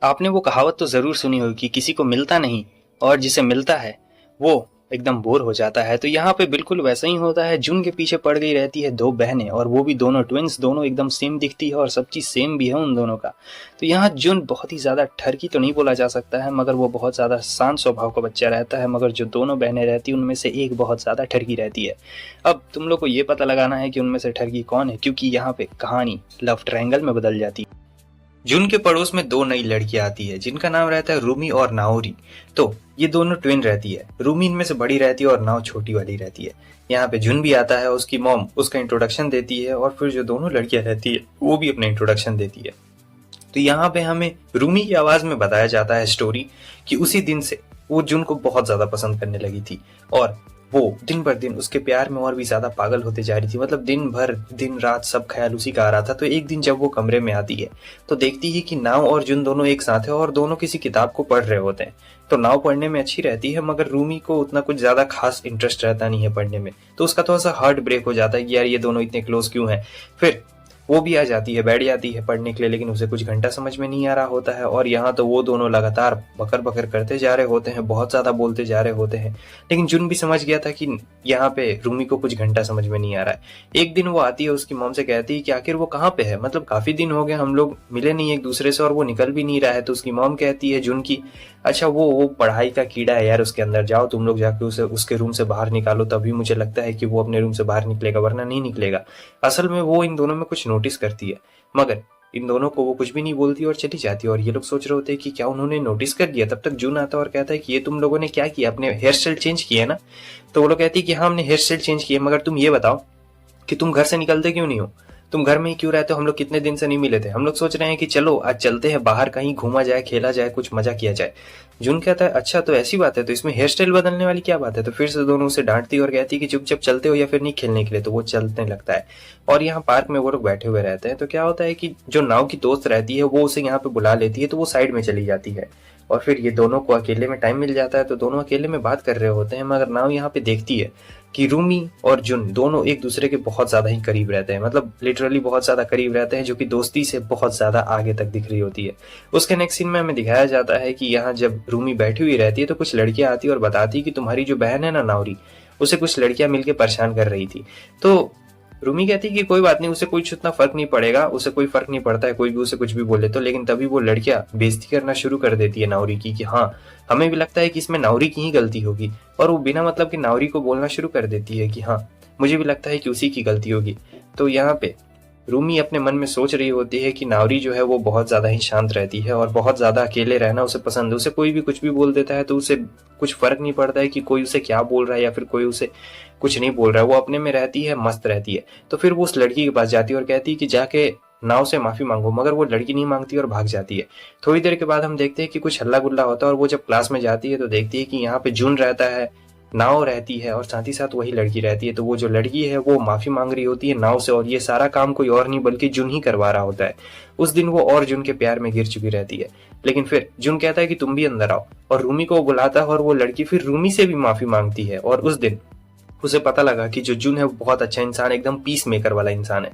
आपने वो कहावत तो ज़रूर सुनी होगी कि किसी को मिलता नहीं और जिसे मिलता है वो एकदम बोर हो जाता है। तो यहाँ पे बिल्कुल वैसा ही होता है। जुन के पीछे पड़ गई रहती है दो बहनें और वो भी दोनों ट्विंस, दोनों एकदम सेम दिखती है और सब चीज़ सेम भी है उन दोनों का। तो यहाँ जुन बहुत ही ज़्यादा ठरकी तो नहीं बोला जा सकता है, मगर वो बहुत ज़्यादा शांत स्वभाव का बच्चा रहता है। मगर जो दोनों बहनें रहती हैं उनमें से एक बहुत ज़्यादा ठरकी रहती है। अब तुम लोग को ये पता लगाना है कि उनमें से ठरकी कौन है, क्योंकि यहाँ पे कहानी लव ट्रायंगल में बदल जाती है। जून के पड़ोस में दो नई लड़कियां आती है जिनका नाम रहता है रूमी और नाओरी। तो ये दोनों ट्विन रहती है। रूमी इनमें से बड़ी रहती है और नाओ छोटी वाली रहती है। यहाँ पे जुन भी आता है, उसकी मॉम उसका इंट्रोडक्शन देती है और फिर जो दोनों लड़कियां रहती है वो भी अपना इंट्रोडक्शन देती है। तो यहाँ पे हमें रूमी की आवाज में बताया जाता है स्टोरी कि उसी दिन से वो जुन को बहुत ज्यादा पसंद करने लगी थी और वो दिन भर दिन उसके प्यार में और भी ज्यादा पागल होते जा रही थी। मतलब दिन भर दिन रात सब ख्याल उसी का आ रहा था। तो एक दिन जब वो कमरे में आती है तो देखती है कि नाव और जुन दोनों एक साथ है और दोनों किसी किताब को पढ़ रहे होते हैं। तो नाव पढ़ने में अच्छी रहती है मगर रूमी को उतना कुछ ज्यादा खास इंटरेस्ट रहता नहीं है पढ़ने में। तो उसका थोड़ा सा हार्ट ब्रेक हो जाता है कि यार ये दोनों इतने क्लोज क्यों हैं। फिर वो भी आ जाती है, बैठ जाती है पढ़ने के लिए, लेकिन उसे कुछ घंटा समझ में नहीं आ रहा होता है। और यहाँ तो वो दोनों लगातार बकर बकर करते जा रहे होते हैं, बहुत ज्यादा बोलते जा रहे होते हैं। लेकिन जुन भी समझ गया था कि यहाँ पे रूमी को कुछ घंटा समझ में नहीं आ रहा है। एक दिन वो आती है, उसकी मॉम से कहती है कि आखिर वो कहाँ पे है, मतलब काफी दिन हो गए हम लोग मिले नहीं एक दूसरे से और वो निकल भी नहीं रहा है। तो उसकी मॉम कहती है जुन की, अच्छा वो पढ़ाई का कीड़ा है यार, उसके अंदर जाओ तुम लोग, जाके उसे उसके रूम से बाहर निकालो, तभी मुझे लगता है कि वो अपने रूम से बाहर निकलेगा, वरना नहीं निकलेगा। असल में वो इन दोनों में कुछ नोटिस करती है मगर इन दोनों को वो कुछ भी नहीं बोलती और चली जाती है। और ये लोग सोच रहे होते हैं कि क्या उन्होंने नोटिस कर दिया। तब तक जून आता है और कहता है कि ये तुम लोगों ने क्या किया, अपने हेयर स्टाइल चेंज किया है ना। तो वो लोग कहती है कि हाँ हमने हेयर स्टाइल चेंज किया, मगर तुम ये बताओ कि तुम घर से निकलते क्यों नहीं हो, तुम घर में ही क्यों रहते हो, हम लोग कितने दिन से नहीं मिले थे, हम लोग सोच रहे हैं कि चलो आज चलते हैं बाहर, कहीं घूमा जाए, खेला जाए, कुछ मजा किया जाए। जून कहता है अच्छा तो ऐसी बात है, तो इसमें हेयर स्टाइल बदलने वाली क्या बात है। तो फिर से दोनों उसे डांटती और कहती है कि चुपचाप चलते हो या फिर नहीं खेलने के लिए। तो वो चलने लगता है और यहाँ पार्क में वो लोग बैठे हुए रहते हैं। तो क्या होता है कि जो नाव की दोस्त रहती है वो उसे यहाँ पे बुला लेती है, तो वो साइड में चली जाती है और फिर ये दोनों को अकेले में टाइम मिल जाता है। तो दोनों अकेले में बात कर रहे होते हैं मगर नाव यहाँ पे देखती है कि रूमी और जुन दोनों एक दूसरे के बहुत ज्यादा ही करीब रहते हैं, मतलब लिटरली बहुत ज्यादा करीब रहते हैं, जो कि दोस्ती से बहुत ज्यादा आगे तक दिख रही होती है। उसके नेक्स्ट सीन में हमें दिखाया जाता है कि यहाँ जब रूमी बैठी हुई रहती है तो कुछ लड़कियां आती है और बताती है कि तुम्हारी जो बहन है ना नावरी, उसे कुछ लड़कियां मिलकर परेशान कर रही थी। तो रूमी कहती है कि कोई बात नहीं, उसे कुछ उतना फर्क नहीं पड़ेगा, उसे कोई फर्क नहीं पड़ता है, कोई भी उसे कुछ भी बोले तो। लेकिन तभी वो लड़कियां बेइज्जती करना शुरू कर देती है नावरी की कि हाँ हमें भी लगता है कि इसमें नावरी की ही गलती होगी। और वो बिना मतलब कि नावरी को बोलना शुरू कर देती है कि हाँ मुझे भी लगता है कि उसी की गलती होगी। तो यहाँ पे रूमी अपने मन में सोच रही होती है कि नावरी जो है वो बहुत ज्यादा ही शांत रहती है और बहुत ज्यादा अकेले रहना उसे पसंद है। उसे कोई भी कुछ भी बोल देता है तो उसे कुछ फर्क नहीं पड़ता है कि कोई उसे क्या बोल रहा है या फिर कोई उसे कुछ नहीं बोल रहा है, वो अपने में रहती है, मस्त रहती है। तो फिर वो उस लड़की के पास जाती है और कहती है कि जाके नाव से माफी मांगो, मगर वो लड़की नहीं मांगती और भाग जाती है। थोड़ी देर के बाद हम देखते हैं कि कुछ हल्ला गुल्ला होता है और वो जब क्लास में जाती है तो देखती है कि यहाँ पे जून रहता है, नाव रहती है और साथ ही साथ वही लड़की रहती है। तो वो जो लड़की है वो माफी मांग रही होती है नाव से और ये सारा काम कोई और नहीं बल्कि जुन ही करवा रहा होता है। उस दिन वो और जुन के प्यार में गिर चुकी रहती है। लेकिन फिर जुन कहता है कि तुम भी अंदर आओ और रूमी को बुलाता है और वो लड़की फिर रूमी से भी माफी मांगती है। और उस दिन उसे पता लगा कि जो जुन है वो बहुत अच्छा इंसान, एकदम पीस मेकर वाला इंसान है।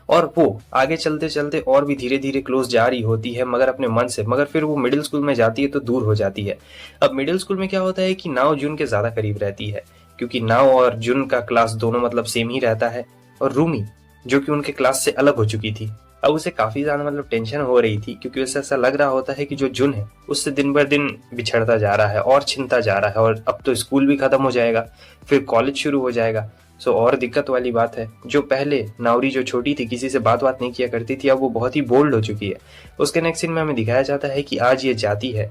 और वो आगे चलते चलते और भी धीरे धीरे क्लोज जा रही होती है मगर अपने मन से। मगर फिर वो मिडिल स्कूल में जाती है तो दूर हो जाती है। अब मिडिल स्कूल में क्या होता है कि नाव जुन के ज्यादा करीब रहती है, क्योंकि नाव और जुन का क्लास दोनों मतलब सेम ही रहता है। और रूमी जो कि उनके क्लास से अलग हो चुकी थी, अब उसे काफी ज्यादा मतलब टेंशन हो रही थी, क्योंकि उसे ऐसा लग रहा होता है कि जो जुन है उससे दिन ब दिन बिछड़ता जा रहा है और छिनता जा रहा है। और अब तो स्कूल भी खत्म हो जाएगा, फिर कॉलेज शुरू हो जाएगा। सो और दिक्कत वाली बात है, जो पहले नावरी जो छोटी थी किसी से बात नहीं किया करती थी, अब वो बहुत ही बोल्ड हो चुकी है। उसके नेक्स्ट सीन में हमें दिखाया जाता है कि आज ये जाती है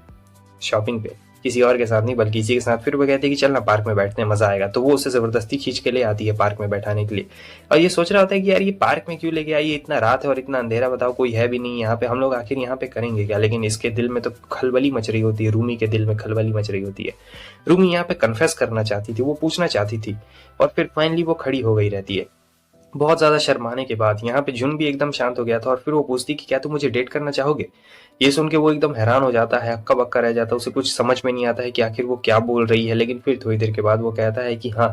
शॉपिंग पे, किसी और के साथ नहीं बल्कि इसी के साथ। फिर वो कहती है कि चलना पार्क में बैठते हैं, मजा आएगा। तो वो उसे जबरदस्ती खींच के ले आती है पार्क में बैठाने के लिए। और ये सोच रहा होता है कि यार ये पार्क में क्यों लेके आई है, इतना रात है और इतना अंधेरा, बताओ कोई है भी नहीं यहाँ पे, हम लोग आखिर यहाँ पे करेंगे क्या। लेकिन इसके दिल में तो खलबली मच रही होती है, रूमी के दिल में खलबली मच रही होती है। रूमी यहाँ पे कन्फेस करना चाहती थी, वो पूछना चाहती थी और फिर फाइनली वो खड़ी हो गई रहती है बहुत ज्यादा शर्माने के बाद। यहाँ पे जुन भी एकदम शांत हो गया था और फिर वो पूछती कि क्या तुम मुझे डेट करना चाहोगे। ये सुन के वो एकदम हैरान हो जाता है, हक्का बक्का रह जाता है, उसे कुछ समझ में नहीं आता है कि आखिर वो क्या बोल रही है। लेकिन फिर थोड़ी देर के बाद वो कहता है कि हाँ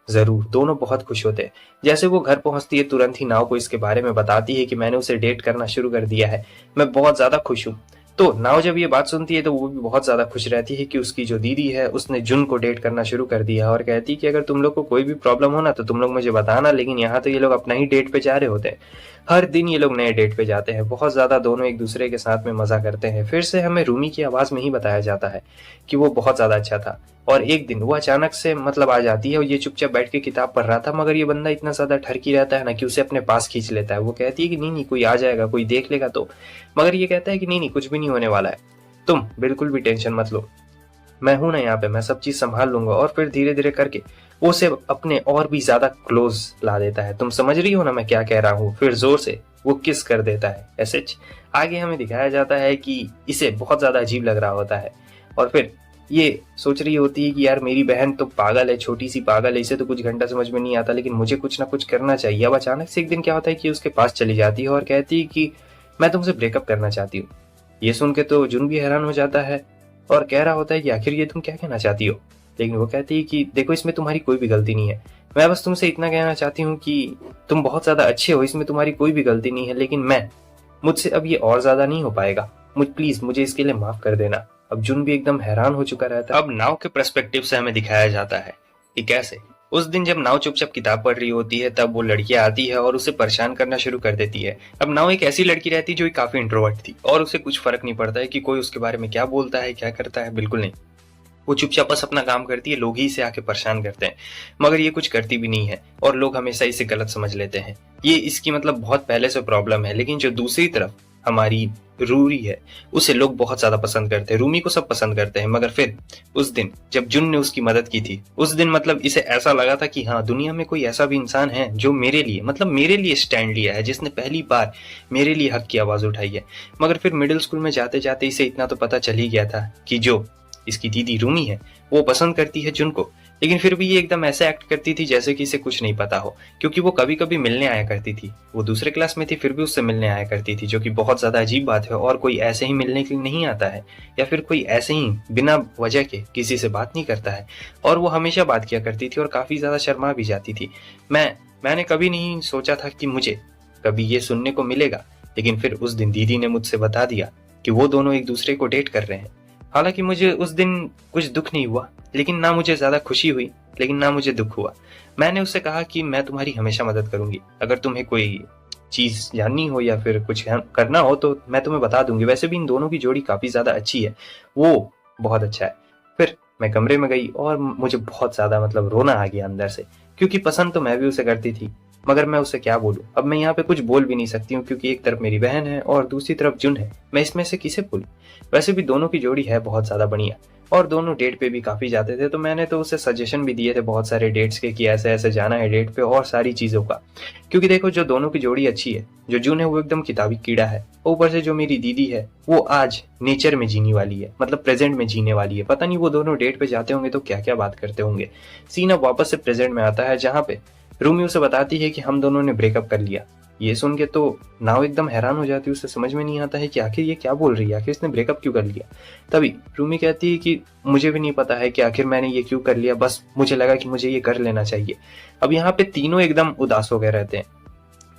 जरूर। दोनों बहुत खुश होते हैं। जैसे वो घर पहुंचती है तुरंत ही नाव को इसके बारे में बताती है कि मैंने उसे डेट करना शुरू कर दिया है, मैं बहुत ज्यादा खुश हूँ। तो नाव जब ये बात सुनती है तो वो भी बहुत ज्यादा खुश रहती है कि उसकी जो दीदी है उसने जुन को डेट करना शुरू कर दिया, और कहती है कि अगर तुम लोग को कोई भी प्रॉब्लम हो ना तो तुम लोग मुझे बताना। लेकिन यहाँ तो ये लोग अपना ही डेट पे जा रहे होते हैं, हर दिन ये लोग नए डेट पे जाते हैं, बहुत ज्यादा दोनों एक दूसरे के साथ में मजा करते हैं। फिर से हमें रूमी की आवाज में ही बताया जाता है कि वो बहुत ज्यादा अच्छा था। और एक दिन वो अचानक से मतलब आ जाती है और ये चुपचाप बैठ के किताब पढ़ रहा था, मगर ये बंदा इतना ज्यादा ठरकी रहता है ना कि उसे अपने पास खींच लेता है। वो कहती है कि नहीं नहीं कोई आ जाएगा, कोई देख लेगा तो, मगर ये कहता है कि नहीं नहीं कुछ भी नहीं होने वाला है, तुम बिल्कुल भी टेंशन मत लो, मैं हूं ना यहाँ पे, मैं सब चीज संभाल लूंगा। और फिर धीरे धीरे करके वो उसे अपने और भी ज्यादा क्लोज ला देता है। तुम समझ रही हो ना मैं क्या कह रहा हूँ। फिर जोर से वो किस कर देता है। ऐसे आगे हमें दिखाया जाता है कि इसे बहुत ज्यादा अजीब लग रहा होता है, और फिर ये सोच रही होती है कि यार मेरी बहन तो पागल है, छोटी सी पागल है, इसे तो कुछ घंटा समझ में नहीं आता, लेकिन मुझे कुछ ना कुछ करना चाहिए। अब अचानक से एक दिन क्या होता है कि उसके पास चली जाती है और कहती है कि मैं तुमसे ब्रेकअप करना चाहती हूँ। ये सुन के तो जुन भी हैरान हो जाता है और कह रहा होता है कि आखिर ये तुम क्या कहना चाहती हो। लेकिन वो कहती है कि देखो इसमें तुम्हारी कोई भी गलती नहीं है, मैं बस तुमसे इतना कहना चाहती हूँ कि तुम बहुत ज्यादा अच्छे हो, इसमें तुम्हारी कोई भी गलती नहीं है, लेकिन मुझसे अब ये और ज्यादा नहीं हो पाएगा, प्लीज मुझे इसके लिए माफ कर देना। अब जुन भी एकदम हैरान हो चुका रहता है। अब नाव के पर्सपेक्टिव से हमें दिखाया जाता है कि कैसे उस दिन जब नाव चुपचाप किताब पढ़ रही होती है तब वो लड़कियां आती है और उसे परेशान करना शुरू कर देती है। अब नाव एक ऐसी लड़की रहती है जो काफी इंट्रोवर्ट थी और उसे कुछ फर्क नहीं पड़ता है कि कोई उसके बारे में क्या बोलता है क्या करता है, बिल्कुल नहीं। वो चुपचाप बस अपना काम करती है, लोग ही इसे आके परेशान करते हैं, मगर ये कुछ करती भी नहीं है और लोग हमेशा इसे गलत समझ लेते हैं। ये इसकी मतलब बहुत पहले से प्रॉब्लम है। लेकिन जो दूसरी तरफ हमारी रूरी है उसे लोग बहुत ज्यादा पसंद करते हैं, रूमी को सब पसंद करते हैं। मगर फिर उस दिन जब जुन ने उसकी मदद की थी, उस दिन मतलब इसे ऐसा लगा था कि हाँ दुनिया में कोई ऐसा भी इंसान है जो मेरे लिए मतलब मेरे लिए स्टैंड लिया है, जिसने पहली बार मेरे लिए हक की आवाज उठाई है। मगर फिर मिडिल स्कूल में जाते जाते इसे इतना तो पता चल ही गया था कि जो इसकी दीदी रूमी है वो पसंद करती है जुन को। लेकिन फिर भी ये एकदम ऐसे एक्ट करती थी जैसे कि इसे कुछ नहीं पता हो, क्योंकि वो कभी कभी मिलने आया करती थी। वो दूसरे क्लास में थी फिर भी उससे मिलने आया करती थी, जो कि बहुत ज्यादा अजीब बात है। और कोई ऐसे ही मिलने के लिए नहीं आता है या फिर कोई ऐसे ही बिना वजह के किसी से बात नहीं करता है। और वो हमेशा बात किया करती थी और काफी ज्यादा शर्मा भी जाती थी। मैंने कभी नहीं सोचा था कि मुझे कभी ये सुनने को मिलेगा, लेकिन फिर उस दिन दीदी ने मुझसे बता दिया कि वो दोनों एक दूसरे को डेट कर रहे हैं। हालांकि मुझे उस दिन कुछ दुख नहीं हुआ, लेकिन ना मुझे ज्यादा खुशी हुई, लेकिन ना मुझे दुख हुआ। मैंने उससे कहा कि मैं तुम्हारी हमेशा मदद करूंगी, अगर तुम्हें कोई चीज जाननी हो या फिर कुछ करना हो तो मैं तुम्हें बता दूंगी। वैसे भी इन दोनों की जोड़ी काफी ज्यादा अच्छी है, वो बहुत अच्छा है। फिर मैं कमरे में गई और मुझे बहुत ज्यादा मतलब रोना आ गया अंदर से, क्योंकि पसंद तो मैं भी उसे करती थी, मगर मैं उससे क्या बोलूं। अब मैं यहाँ पे कुछ बोल भी नहीं सकती हूँ, क्योंकि एक तरफ मेरी बहन है और दूसरी तरफ जुन है, मैं इसमें से किसे बोलूं। वैसे भी दोनों की जोड़ी है बहुत ज्यादा बढ़िया और दोनों डेट पे भी काफी जाते थे, तो मैंने तो उसे सजेशन भी दिए थे बहुत सारे डेट्स के कि ऐसे ऐसे जाना है डेट पे और सारी चीजों का। क्योंकि देखो जो दोनों की जोड़ी अच्छी है, जो जुन है वो एकदम किताबी कीड़ा है, ऊपर से जो मेरी दीदी है वो आज नेचर में जीने वाली है, मतलब प्रेजेंट में जीने वाली है। पता नहीं वो दोनों डेट पे जाते होंगे तो क्या क्या बात करते होंगे। सीन अब वापस से प्रेजेंट में आता है, जहाँ पे रूमी उसे बताती है कि हम दोनों ने ब्रेकअप कर लिया। ये सुन के तो नाव एकदम हैरान हो जाती है, उसे समझ में नहीं आता है कि आखिर ये क्या बोल रही है, आखिर इसने ब्रेकअप क्यों कर लिया। तभी रूमी कहती है कि मुझे भी नहीं पता है कि आखिर मैंने ये क्यों कर लिया, बस मुझे लगा कि मुझे ये कर लेना चाहिए। अब यहाँ पे तीनों एकदम उदास हो गए रहते हैं।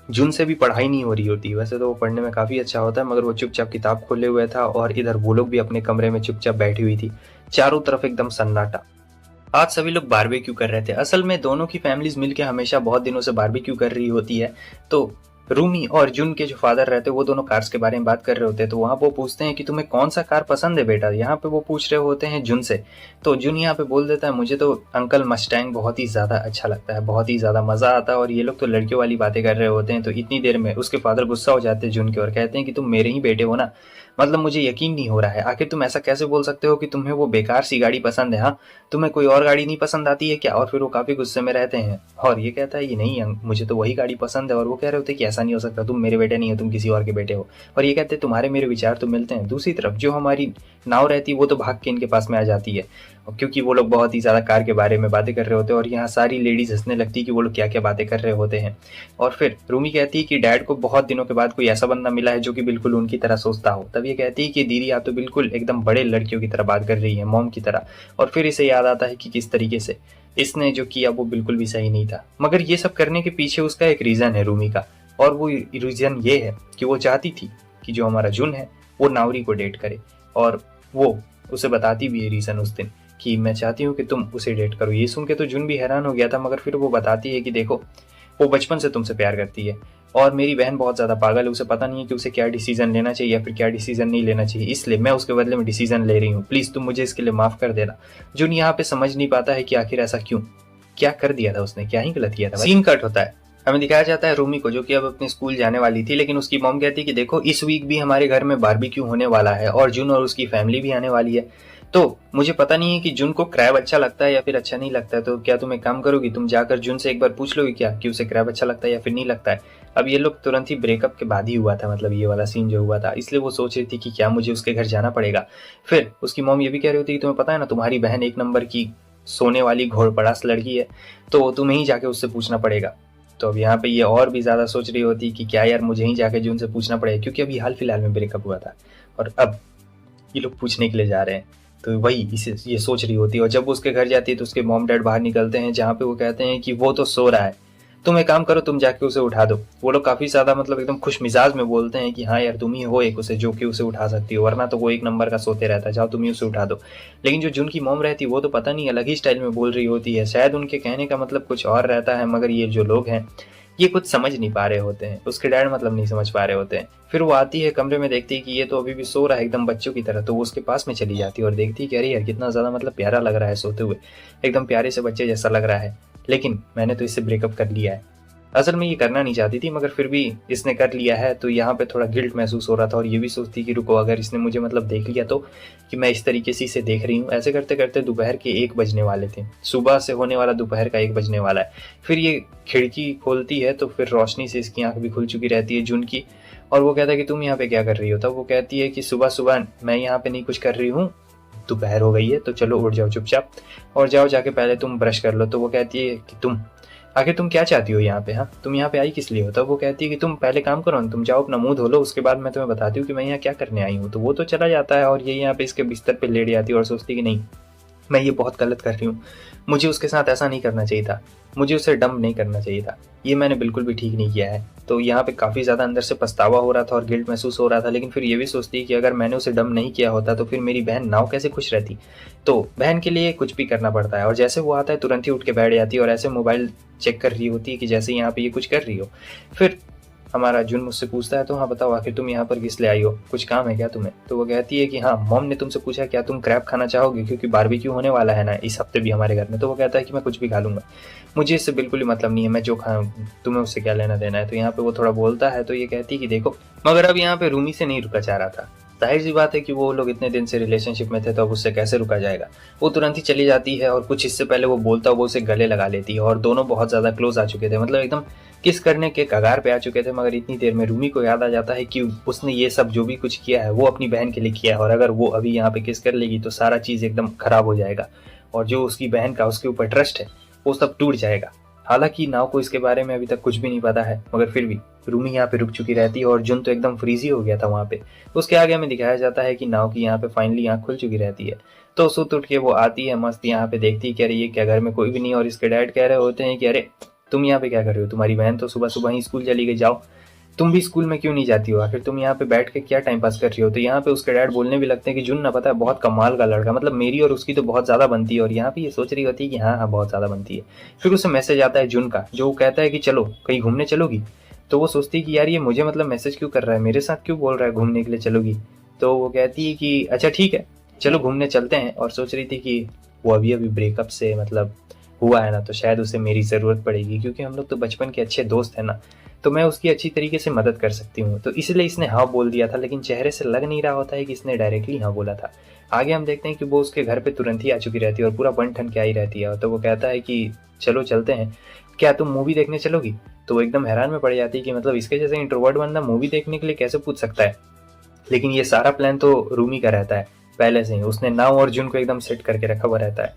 जुन से भी पढ़ाई नहीं हो रही होती, वैसे तो वो पढ़ने में काफी अच्छा होता है, मगर वो चुपचाप किताब खोले हुए था और इधर वो लोग भी अपने कमरे में चुपचाप बैठी हुई थी, चारों तरफ एकदम सन्नाटा। आज सभी लोग बारबेक्यू कर रहे थे। असल में दोनों की फैमिलीज मिलके हमेशा बहुत दिनों से बारबेक्यू कर रही होती है। तो रूमी और जुन के जो फादर रहते हैं वो दोनों कार्स के बारे में बात कर रहे होते हैं। तो वहां वो पूछते हैं कि तुम्हें कौन सा कार पसंद है बेटा, यहाँ पे वो पूछ रहे होते हैं जुन से। तो जुन यहाँ पे बोल देता है मुझे तो अंकल मस्टैंग बहुत ही ज्यादा अच्छा लगता है, बहुत ही ज्यादा मजा आता है। और ये लोग तो लड़कियों वाली बातें कर रहे होते हैं। तो इतनी देर में उसके फादर गुस्सा हो जाते हैं जुन के और कहते हैं कि तुम मेरे ही बेटे हो ना, मतलब मुझे यकीन नहीं हो रहा है, आखिर तुम ऐसा कैसे बोल सकते हो कि तुम्हें वो बेकार सी गाड़ी पसंद है, हाँ तुम्हें कोई और गाड़ी नहीं पसंद आती है क्या। और फिर वो काफी गुस्से में रहते हैं और ये कहता है कि नहीं मुझे तो वही गाड़ी पसंद है। और वो कह रहे होते हैं कि ऐसा नहीं हो सकता, तुम मेरे बेटे नहीं हो, तुम किसी और के बेटे हो। और ये कहते हैं तुम्हारे मेरे विचार तो मिलते हैं। दूसरी तरफ जो हमारी नाव रहती है वो तो भाग के इनके पास में आ जाती है, क्योंकि वो लोग बहुत ही ज्यादा कार के बारे में बातें कर रहे होते हैं और यहाँ सारी लेडीज हंसने लगती है कि वो लोग क्या क्या बातें कर रहे होते हैं। और फिर रूमी कहती है कि डैड को बहुत दिनों के बाद कोई ऐसा बंदा मिला है जो कि बिल्कुल उनकी तरह सोचता हो। तब ये कहती है कि दीदी आप तो बिल्कुल एकदम बड़े लड़कियों की तरह बात कर रही है, मॉम की तरह। और फिर इसे याद आता है कि किस तरीके से इसने जो किया वो बिल्कुल भी सही नहीं था, मगर ये सब करने के पीछे उसका एक रीजन है रूमी का। और वो रीजन ये है कि वो चाहती थी कि जो हमारा जुन है वो नावरी को डेट करे। और वो उसे बताती भी है रीज़न उस दिन कि मैं चाहती हूँ कि तुम उसे डेट करो। ये सुन के तो जुन भी हैरान हो गया था, मगर फिर वो बताती है कि देखो वो बचपन से तुमसे प्यार करती है और मेरी बहन बहुत ज़्यादा पागल है, उसे पता नहीं है कि उसे क्या डिसीजन लेना चाहिए या फिर क्या डिसीजन नहीं लेना चाहिए, इसलिए मैं उसके बदले में डिसीजन ले रही हूँ, प्लीज़ तुम मुझे इसके लिए माफ़ कर देना। जुन यहाँ पे समझ नहीं पाता है कि आखिर ऐसा क्यों, क्या कर दिया था उसने, क्या ही गलत किया था। सीन कट होता है, हमें दिखाया जाता है रूमी को जो कि अब अपने स्कूल जाने वाली थी, लेकिन उसकी मॉम कहती है कि देखो इस वीक भी हमारे घर में बारबेक्यू होने वाला है और जुन और उसकी फैमिली भी आने वाली है। तो मुझे पता नहीं है कि जुन को क्रैब अच्छा लगता है या फिर अच्छा नहीं लगता है, तो क्या तुम एक काम करोगी, तुम जाकर जुन से एक बार पूछ लोगी क्या कि उसे क्रैब अच्छा लगता है या फिर नहीं लगता है। अब ये लोग तुरंत ही ब्रेकअप के बाद ही हुआ था, मतलब ये वाला सीन जो हुआ था, इसलिए वो सोच रही थी कि क्या मुझे उसके घर जाना पड़ेगा। फिर उसकी मॉम ये भी कह रही होती कि तुम्हें पता है ना तुम्हारी बहन एक नंबर की सोने वाली घोड़पड़ास लड़की है, तो तुम्हें ही जाके उससे पूछना पड़ेगा। तो अब यहाँ पे ये और भी ज़्यादा सोच रही होती कि क्या यार मुझे ही जाके जुन से पूछना पड़ेगा, क्योंकि अभी हाल फिलहाल में ब्रेकअप हुआ था और अब ये लोग पूछने के लिए जा रहे हैं। तो वही इसे ये सोच रही होती है। और जब वो उसके घर जाती है तो उसके मॉम डैड बाहर निकलते हैं, जहाँ पे वो कहते हैं कि वो तो सो रहा है, तुम एक काम करो तुम जाके उसे उठा दो। वो लोग काफ़ी ज़्यादा मतलब एकदम खुश मिजाज में बोलते हैं कि हाँ यार तुम ही हो एक उसे जो कि उसे उठा सकती हो, वरना तो वो एक नंबर का सोते रहता है, जाओ तुम ही उसे उठा दो। लेकिन जो जुन की मॉम रहती है वो तो पता नहीं अलग ही स्टाइल में बोल रही होती है, शायद उनके कहने का मतलब कुछ और रहता है, मगर ये जो लोग हैं ये कुछ समझ नहीं पा रहे होते हैं, उसके डैड मतलब नहीं समझ पा रहे होते हैं। फिर वो आती है कमरे में, देखती है कि ये तो अभी भी सो रहा है एकदम बच्चों की तरह, तो वो उसके पास में चली जाती है और देखती है कि अरे यार कितना ज़्यादा मतलब प्यारा लग रहा है सोते हुए, एकदम प्यारे से बच्चे जैसा लग रहा है, लेकिन मैंने तो इससे ब्रेकअप कर लिया है। असल में ये करना नहीं चाहती थी, मगर फिर भी इसने कर लिया है, तो यहाँ पे थोड़ा गिल्ट महसूस हो रहा था और ये भी सोचती कि रुको अगर इसने मुझे मतलब देख लिया तो, कि मैं इस तरीके से इसे देख रही हूँ। ऐसे करते करते दोपहर के 1 बजने वाले थे, सुबह से होने वाला दोपहर का 1 बजने वाला है। फिर ये खिड़की खोलती है तो फिर रोशनी से इसकी आंख भी खुल चुकी रहती है जुन की, और वो कहता है कि तुम यहाँ पे क्या कर रही हो। तब वो कहती है कि सुबह सुबह मैं यहाँ पे नहीं कुछ कर रही हूँ, दोपहर हो गई है तो चलो उठ जाओ चुपचाप और जाओ जाके पहले तुम ब्रश कर लो। तो वो कहती है कि तुम आखिर तुम क्या चाहती हो यहाँ पे, हाँ तुम यहाँ पे आई किस लिए हो। तब वो कहती है कि तुम पहले काम करो ना, तुम जाओ अपना मुंह धो लो, उसके बाद मैं तुम्हें बताती हूँ कि मैं यहाँ क्या करने आई हूँ। तो वो तो चला जाता है और ये यहाँ पे इसके बिस्तर पे लेट जाती है और सोचती है कि नहीं मैं ये बहुत गलत कर रही हूँ, मुझे उसके साथ ऐसा नहीं करना चाहिए था, मुझे उसे डंप नहीं करना चाहिए था, ये मैंने बिल्कुल भी ठीक नहीं किया है। तो यहाँ पे काफ़ी ज़्यादा अंदर से पछतावा हो रहा था और गिल्ट महसूस हो रहा था, लेकिन फिर ये भी सोचती है कि अगर मैंने उसे डंप नहीं किया होता तो फिर मेरी बहन नाव कैसे खुश रहती। तो बहन के लिए कुछ भी करना पड़ता है, और जैसे वो आता है तुरंत ही उठ के बैठ जाती है और ऐसे मोबाइल चेक कर रही होती है कि जैसे यहाँ पे ये कुछ कर रही हो। फिर हमारा जुन मुझसे पूछता है तो हाँ बताओ आखिर तुम यहाँ पर किस लिए आई हो, कुछ काम है क्या तुम्हें। तो वो कहती है कि हाँ मॉम ने तुमसे पूछा क्या तुम क्रैब खाना चाहोगे, क्योंकि बारबेक्यू होने वाला है ना इस हफ्ते भी हमारे घर में। तो वो कहता है कि मैं कुछ भी खा लूँगा, मुझे इससे बिल्कुल ही मतलब नहीं है, मैं जो खाऊँ तुम्हें उससे क्या लेना देना है। तो यहाँ पे वो थोड़ा बोलता है तो ये कहती है कि देखो, मगर अब यहाँ पे रूमी से नहीं रुका जा रहा था, जाहिर सी बात है कि वो लोग इतने दिन से रिलेशनशिप में थे तो अब उससे कैसे रुका जाएगा। वो तुरंत ही चली जाती है और कुछ इससे पहले वो बोलता वो उसे गले लगा लेती है और दोनों बहुत ज़्यादा क्लोज आ चुके थे, मतलब एकदम किस करने के कगार पे आ चुके थे। मगर इतनी देर में रूमी को याद आ जाता है कि उसने ये सब जो भी कुछ किया है वो अपनी बहन के लिए किया है, और अगर वो अभी यहाँ पे किस कर लेगी तो सारा चीज़ एकदम खराब हो जाएगा और जो उसकी बहन का उसके ऊपर ट्रस्ट है वो सब टूट जाएगा। हालांकि नाव को इसके बारे में अभी तक कुछ भी नहीं पता है, मगर फिर भी रूमी यहाँ पे रुक चुकी रहती है और जुन तो एकदम फ्रीजी हो गया था वहाँ पे। उसके आगे हमें दिखाया जाता है कि नाव की यहाँ पे फाइनली आँख खुल चुकी रहती है। तो सुत उठ के वो आती है मस्त यहाँ पे, देखती है कि अरे ये क्या घर में कोई भी नहीं, और इसके डैड कह रहे होते हैं कि अरे तुम यहाँ पे क्या कर रहे हो, तुम्हारी बहन तो सुबह सुबह ही स्कूल चली गई, जाओ तुम भी स्कूल में क्यों नहीं जाती हो, आखिर तुम यहाँ पे बैठ के क्या टाइम पास कर रही हो। तो यहाँ पे उसके डैड बोलने भी लगते हैं कि जुन ना पता है बहुत कमाल का लड़का, मतलब मेरी और उसकी तो बहुत ज़्यादा बनती है, और यहाँ पे ये सोच रही होती है कि हाँ हाँ बहुत ज़्यादा बनती है। फिर उसे मैसेज आता है जुन का जो कहता है कि चलो कहीं घूमने चलोगी। तो वो सोचती है कि यार ये मुझे मतलब मैसेज क्यों कर रहा है, मेरे साथ क्यों बोल रहा है घूमने के लिए चलोगी। तो वो कहती है कि अच्छा ठीक है चलो घूमने चलते हैं, और सोच रही थी कि वो अभी अभी ब्रेकअप से मतलब हुआ है ना, तो शायद उसे मेरी ज़रूरत पड़ेगी, क्योंकि हम लोग तो बचपन के अच्छे दोस्त हैं ना, तो मैं उसकी अच्छी तरीके से मदद कर सकती हूँ। तो इसलिए इसने हाँ बोल दिया था, लेकिन चेहरे से लग नहीं रहा होता है कि इसने डायरेक्टली हाँ बोला था। आगे हम देखते हैं कि वो उसके घर पे तुरंत ही आ चुकी रहती है और पूरा बन ठन के आई रहती है। तो वो कहता है कि चलो चलते हैं, क्या तुम मूवी देखने चलोगी। तो वो एकदम हैरान में पड़ जाती है कि मतलब इसके जैसे इंट्रोवर्ट बंदा मूवी देखने के लिए कैसे पूछ सकता है। लेकिन ये सारा प्लान तो रूमी का रहता है पहले से ही, उसने नाव और जुन को एकदम सेट करके रखा हुआ रहता है।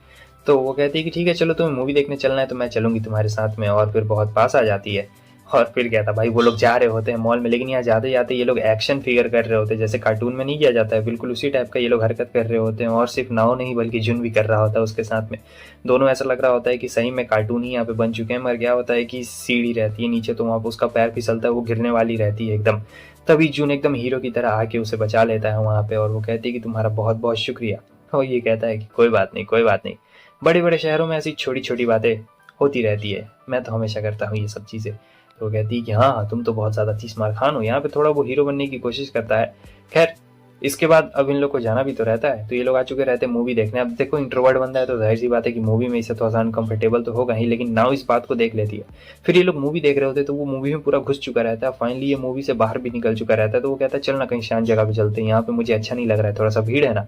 तो वो कहती है कि ठीक है चलो तुम्हें मूवी देखने चलना है तो मैं चलूंगी तुम्हारे साथ में, और फिर बहुत पास आ जाती है और फिर क्या था भाई, वो लोग जा रहे होते हैं मॉल में, लेकिन यहाँ जाते जाते ये लोग एक्शन फिगर कर रहे होते हैं, जैसे कार्टून में नहीं किया जाता है, बिल्कुल उसी टाइप का ये लोग हरकत कर रहे होते हैं। और सिर्फ नाव नहीं बल्कि जुन भी कर रहा होता है उसके साथ में। दोनों ऐसा लग रहा होता है कि सही में कार्टून ही यहाँ पे बन चुके हैं। मगर क्या होता है कि सीढ़ी रहती है नीचे, तो वहाँ पर उसका पैर फिसलता है, वो गिरने वाली रहती है एकदम। तभी जून एकदम हीरो की तरह आके उसे बचा लेता है वहाँ पे, और वो कहती है कि तुम्हारा बहुत बहुत शुक्रिया। और ये कहता है कि कोई बात नहीं, कोई बात नहीं। बड़े बड़े शहरों में ऐसी छोटी छोटी बातें होती रहती है, मैं तो हमेशा करता हूँ ये सब चीज़ें। तो वो कहती है कि हाँ हाँ, तुम तो बहुत ज़्यादा तीस मार खान हो। यहाँ पे थोड़ा वो हीरो बनने की कोशिश करता है। खैर, इसके बाद अब इन लोग को जाना भी तो रहता है, तो ये लोग आ चुके रहते हैं मूवी देखने। अब देखो इंट्रोवर्ट बंदा है तो जाहिर सी बात है कि मूवी में इसे थोड़ा सा अनकंफर्टेबल तो होगा ही, लेकिन नाउ इस बात को देख लेती है। फिर ये लोग मूवी देख रहे होते हैं, तो वो मूवी में पूरा घुस चुका रहता है। फाइनली ये मूवी से बाहर भी निकल चुका रहता है, तो वो कहता है चल ना कहीं शांत जगह पे चलते हैं, यहाँ पे मुझे अच्छा नहीं लग रहा है, थोड़ा सा भीड़ है ना।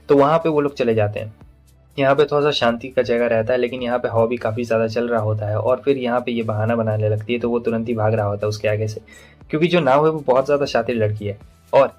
तो वहाँ पे वो लोग चले जाते हैं। यहाँ पे थोड़ा सा शांति का जगह रहता है, लेकिन यहाँ पे हवा भी काफ़ी ज़्यादा चल रहा होता है। और फिर यहाँ पे ये बहाना बनाने लगती है, तो वो तुरंत ही भाग रहा होता है उसके आगे से, क्योंकि जो नाव है वो बहुत ज़्यादा शातिर लड़की है। और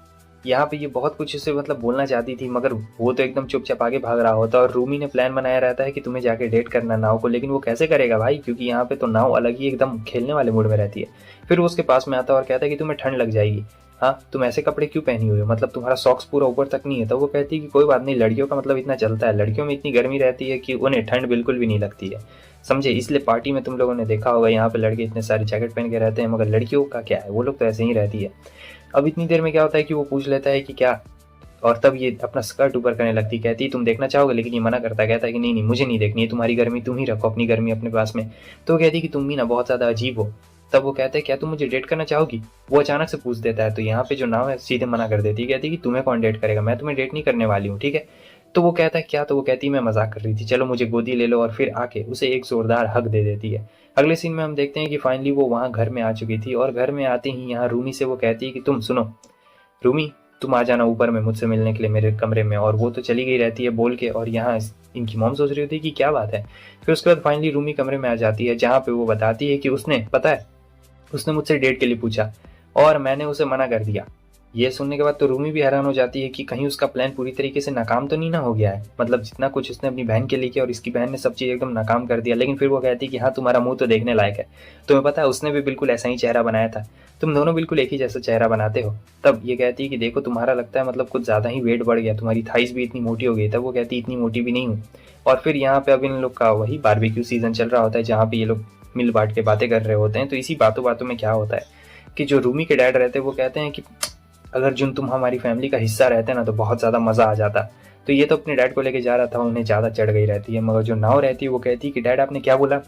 यहाँ पे ये बहुत कुछ उसे मतलब बोलना चाहती थी, मगर वो तो एकदम चुपचाप आगे भाग रहा होता है। और रूमी ने प्लान बनाया रहता है कि तुम्हें जाके डेट करना नाव को, लेकिन वो कैसे करेगा भाई, क्योंकि यहाँ पे तो नाव अलग ही एकदम खेलने वाले मूड में रहती है। फिर वो उसके पास में आता है और कहता है कि तुम्हें ठंड लग जाएगी, हाँ तुम ऐसे कपड़े क्यों पहनी हुई हो, मतलब तुम्हारा सॉक्स पूरा ऊपर तक नहीं है। तो वो कहती है कि कोई बात नहीं, लड़कियों का मतलब इतना चलता है, लड़कियों में इतनी गर्मी रहती है कि उन्हें ठंड बिल्कुल भी नहीं लगती है, समझे। इसलिए पार्टी में तुम लोगों ने देखा होगा यहाँ पे लड़के इतने सारे जैकेट पहन के रहते हैं, मगर लड़कियों का क्या है, वो लोग तो ऐसे ही रहती है। अब इतनी देर में क्या होता है कि वो पूछ लेता है कि क्या, और तब ये अपना स्कर्ट ऊपर करने लगती, कहती तुम देखना चाहोगे, लेकिन ये मना करता है, कहता है कि नहीं नहीं मुझे नहीं देखनी है, तुम्हारी गर्मी तुम ही रखो, अपनी गर्मी अपने पास में। तो वो कहती है कि तुम भी ना बहुत ज़्यादा अजीब हो। तब वो कहता है क्या तुम मुझे डेट करना चाहोगी, वो अचानक से पूछ देता है। तो यहाँ पे जो नाव है सीधे मना कर देती है, कहती है कि तुम्हें कौन डेट करेगा, मैं तुम्हें डेट नहीं करने वाली हूँ, ठीक है। तो वो कहता है क्या, तो वो कहती है मैं मजाक कर रही थी, चलो मुझे गोदी ले लो। और फिर आके उसे एक जोरदार हक दे देती है। अगले सीन में हम देखते हैं कि फाइनली वो वहाँ घर में आ चुकी थी, और घर में आते ही यहाँ रूमी से वो कहती है कि तुम सुनो रूमी, तुम आ जाना ऊपर में मुझसे मिलने के लिए मेरे कमरे में। और वो तो चली गई रहती है बोल के, और यहाँ इनकी मॉम सोच रही होती है कि क्या बात है। फिर उसके बाद फाइनली रूमी कमरे में आ जाती है, जहाँ पे वो बताती है कि उसने पता है उसने मुझसे डेट के लिए पूछा और मैंने उसे मना कर दिया। ये सुनने के बाद तो रूमी भी हैरान हो जाती है कि कहीं उसका प्लान पूरी तरीके से नाकाम तो नहीं ना हो गया है, मतलब जितना कुछ उसने अपनी बहन के लिए किया और इसकी बहन ने सब चीज़ एकदम नाकाम कर दिया। लेकिन फिर वो कहती है कि हाँ तुम्हारा मुंह तो देखने लायक है, तुम्हें पता है उसने भी बिल्कुल ऐसा ही चेहरा बनाया था, तुम दोनों बिल्कुल एक ही जैसा चेहरा बनाते हो। तब ये कहती है कि देखो तुम्हारा लगता है मतलब कुछ ज़्यादा ही वेट बढ़ गया, तुम्हारी थाइस भी इतनी मोटी हो गई। तब वो कहती है इतनी मोटी भी नहीं हूँ। और फिर यहाँ पे अब इन लोग का वही बारबेक्यू सीजन चल रहा होता है, जहाँ पे ये लोग मिल बांट के बातें कर रहे होते हैं। तो इसी बातों बातों में क्या होता है कि जो रूमी के डैड रहते हैं वो कहते हैं कि अगर जुन तुम हमारी फैमिली का हिस्सा रहते ना तो बहुत ज़्यादा मज़ा आ जाता। तो ये तो अपने डैड को लेके जा रहा था, उन्हें ज़्यादा चढ़ गई रहती है। मगर जो नाव रहती है वो कहती है कि डैड आपने क्या बोला,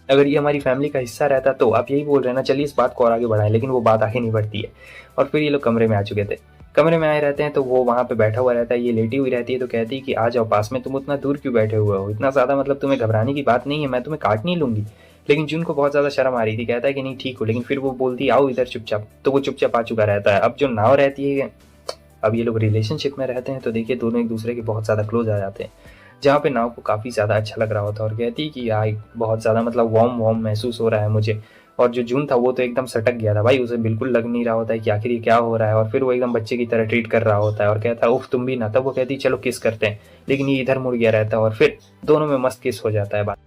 अगर ये हमारी फैमिली का हिस्सा रहता तो आप यही बोल रहे हैं ना, चलिए इस बात को और आगे बढ़ाएं। लेकिन वो बात आगे नहीं बढ़ती है। और फिर ये लोग कमरे में आ चुके थे, कमरे में आए रहते हैं, तो वो वहाँ पे बैठा हुआ रहता है, ये लेटी हुई रहती है। तो कहती है कि आ जाओ पास में, तुम उतना दूर क्यों बैठे हुए हो, इतना ज़्यादा मतलब तुम्हें घबराने की बात नहीं है, मैं तुम्हें काट नहीं लूंगी। लेकिन जुन को बहुत ज़्यादा शर्म आ रही थी, कहता है कि नहीं ठीक हो। लेकिन फिर वो बोलती आओ इधर चुपचाप, तो वो चुपचाप आ चुका रहता है। अब जो नाव रहती है, अब ये लोग रिलेशनशिप में रहते हैं, तो देखिए दोनों एक दूसरे के बहुत ज़्यादा क्लोज आ जाते हैं, जहाँ पे नाव को काफ़ी ज़्यादा अच्छा लग रहा होता है। और कहती है कि यार बहुत ज़्यादा मतलब वार्म वार्म महसूस हो रहा है मुझे। और जो जून था वो तो एकदम सटक गया था भाई, उसे बिल्कुल लग नहीं रहा होता है कि आखिर ये क्या हो रहा है। और फिर वो एकदम बच्चे की तरह ट्रीट कर रहा होता है और कहता है उफ तुम भी ना। तब वो कहती है चलो किस करते हैं, लेकिन ये इधर मुड़ गया रहता है और फिर दोनों में मस्त किस हो जाता है। बात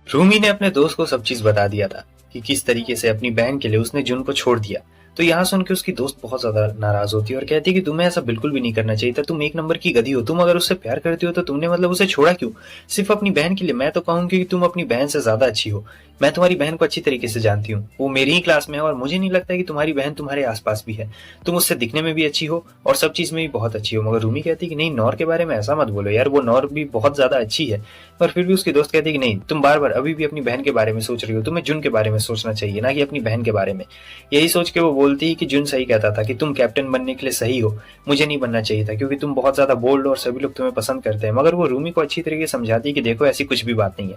रूमी ने अपने दोस्त को सब चीज़ बता दिया था कि किस तरीके से अपनी बहन के लिए उसने जून को छोड़ दिया। तो यहाँ सुन के उसकी दोस्त बहुत ज्यादा नाराज होती है और कहती है कि तुम्हें ऐसा बिल्कुल भी नहीं करना चाहिए था, तुम एक नंबर की गधी हो, तुम अगर उससे प्यार करती हो तो तुमने मतलब उसे छोड़ा क्यों, सिर्फ अपनी बहन के लिए। मैं तो कहूंगी कि तुम अपनी बहन से ज्यादा अच्छी हो, मैं तुम्हारी बहन को अच्छी तरीके से जानती हूँ, वो मेरी ही क्लास में है और मुझे नहीं लगता कि तुम्हारी बहन तुम्हारे आसपास भी है। तुम उससे दिखने में भी अच्छी हो और सब चीज में भी बहुत अच्छी हो। मगर रूमी कहती है कि नहीं नौर के बारे में ऐसा मत बोलो यार, वो नौर भी बहुत ज्यादा अच्छी है। पर फिर भी उसकी दोस्त कहती है कि नहीं तुम बार बार अभी भी अपनी बहन के बारे में सोच रही हो, तुम्हें जुन के बारे में सोचना चाहिए ना कि अपनी बहन के बारे में। यही सोच के वो बोलती है कि जुन सही कहता था कि तुम कैप्टन बनने के लिए सही हो, मुझे नहीं बनना चाहिए था क्योंकि तुम बहुत ज्यादा बोल्ड और सभी लोग तुम्हें पसंद करते हैं। मगर वो रूमी को अच्छी तरीके से समझाती है कि देखो ऐसी कुछ भी बात नहीं है,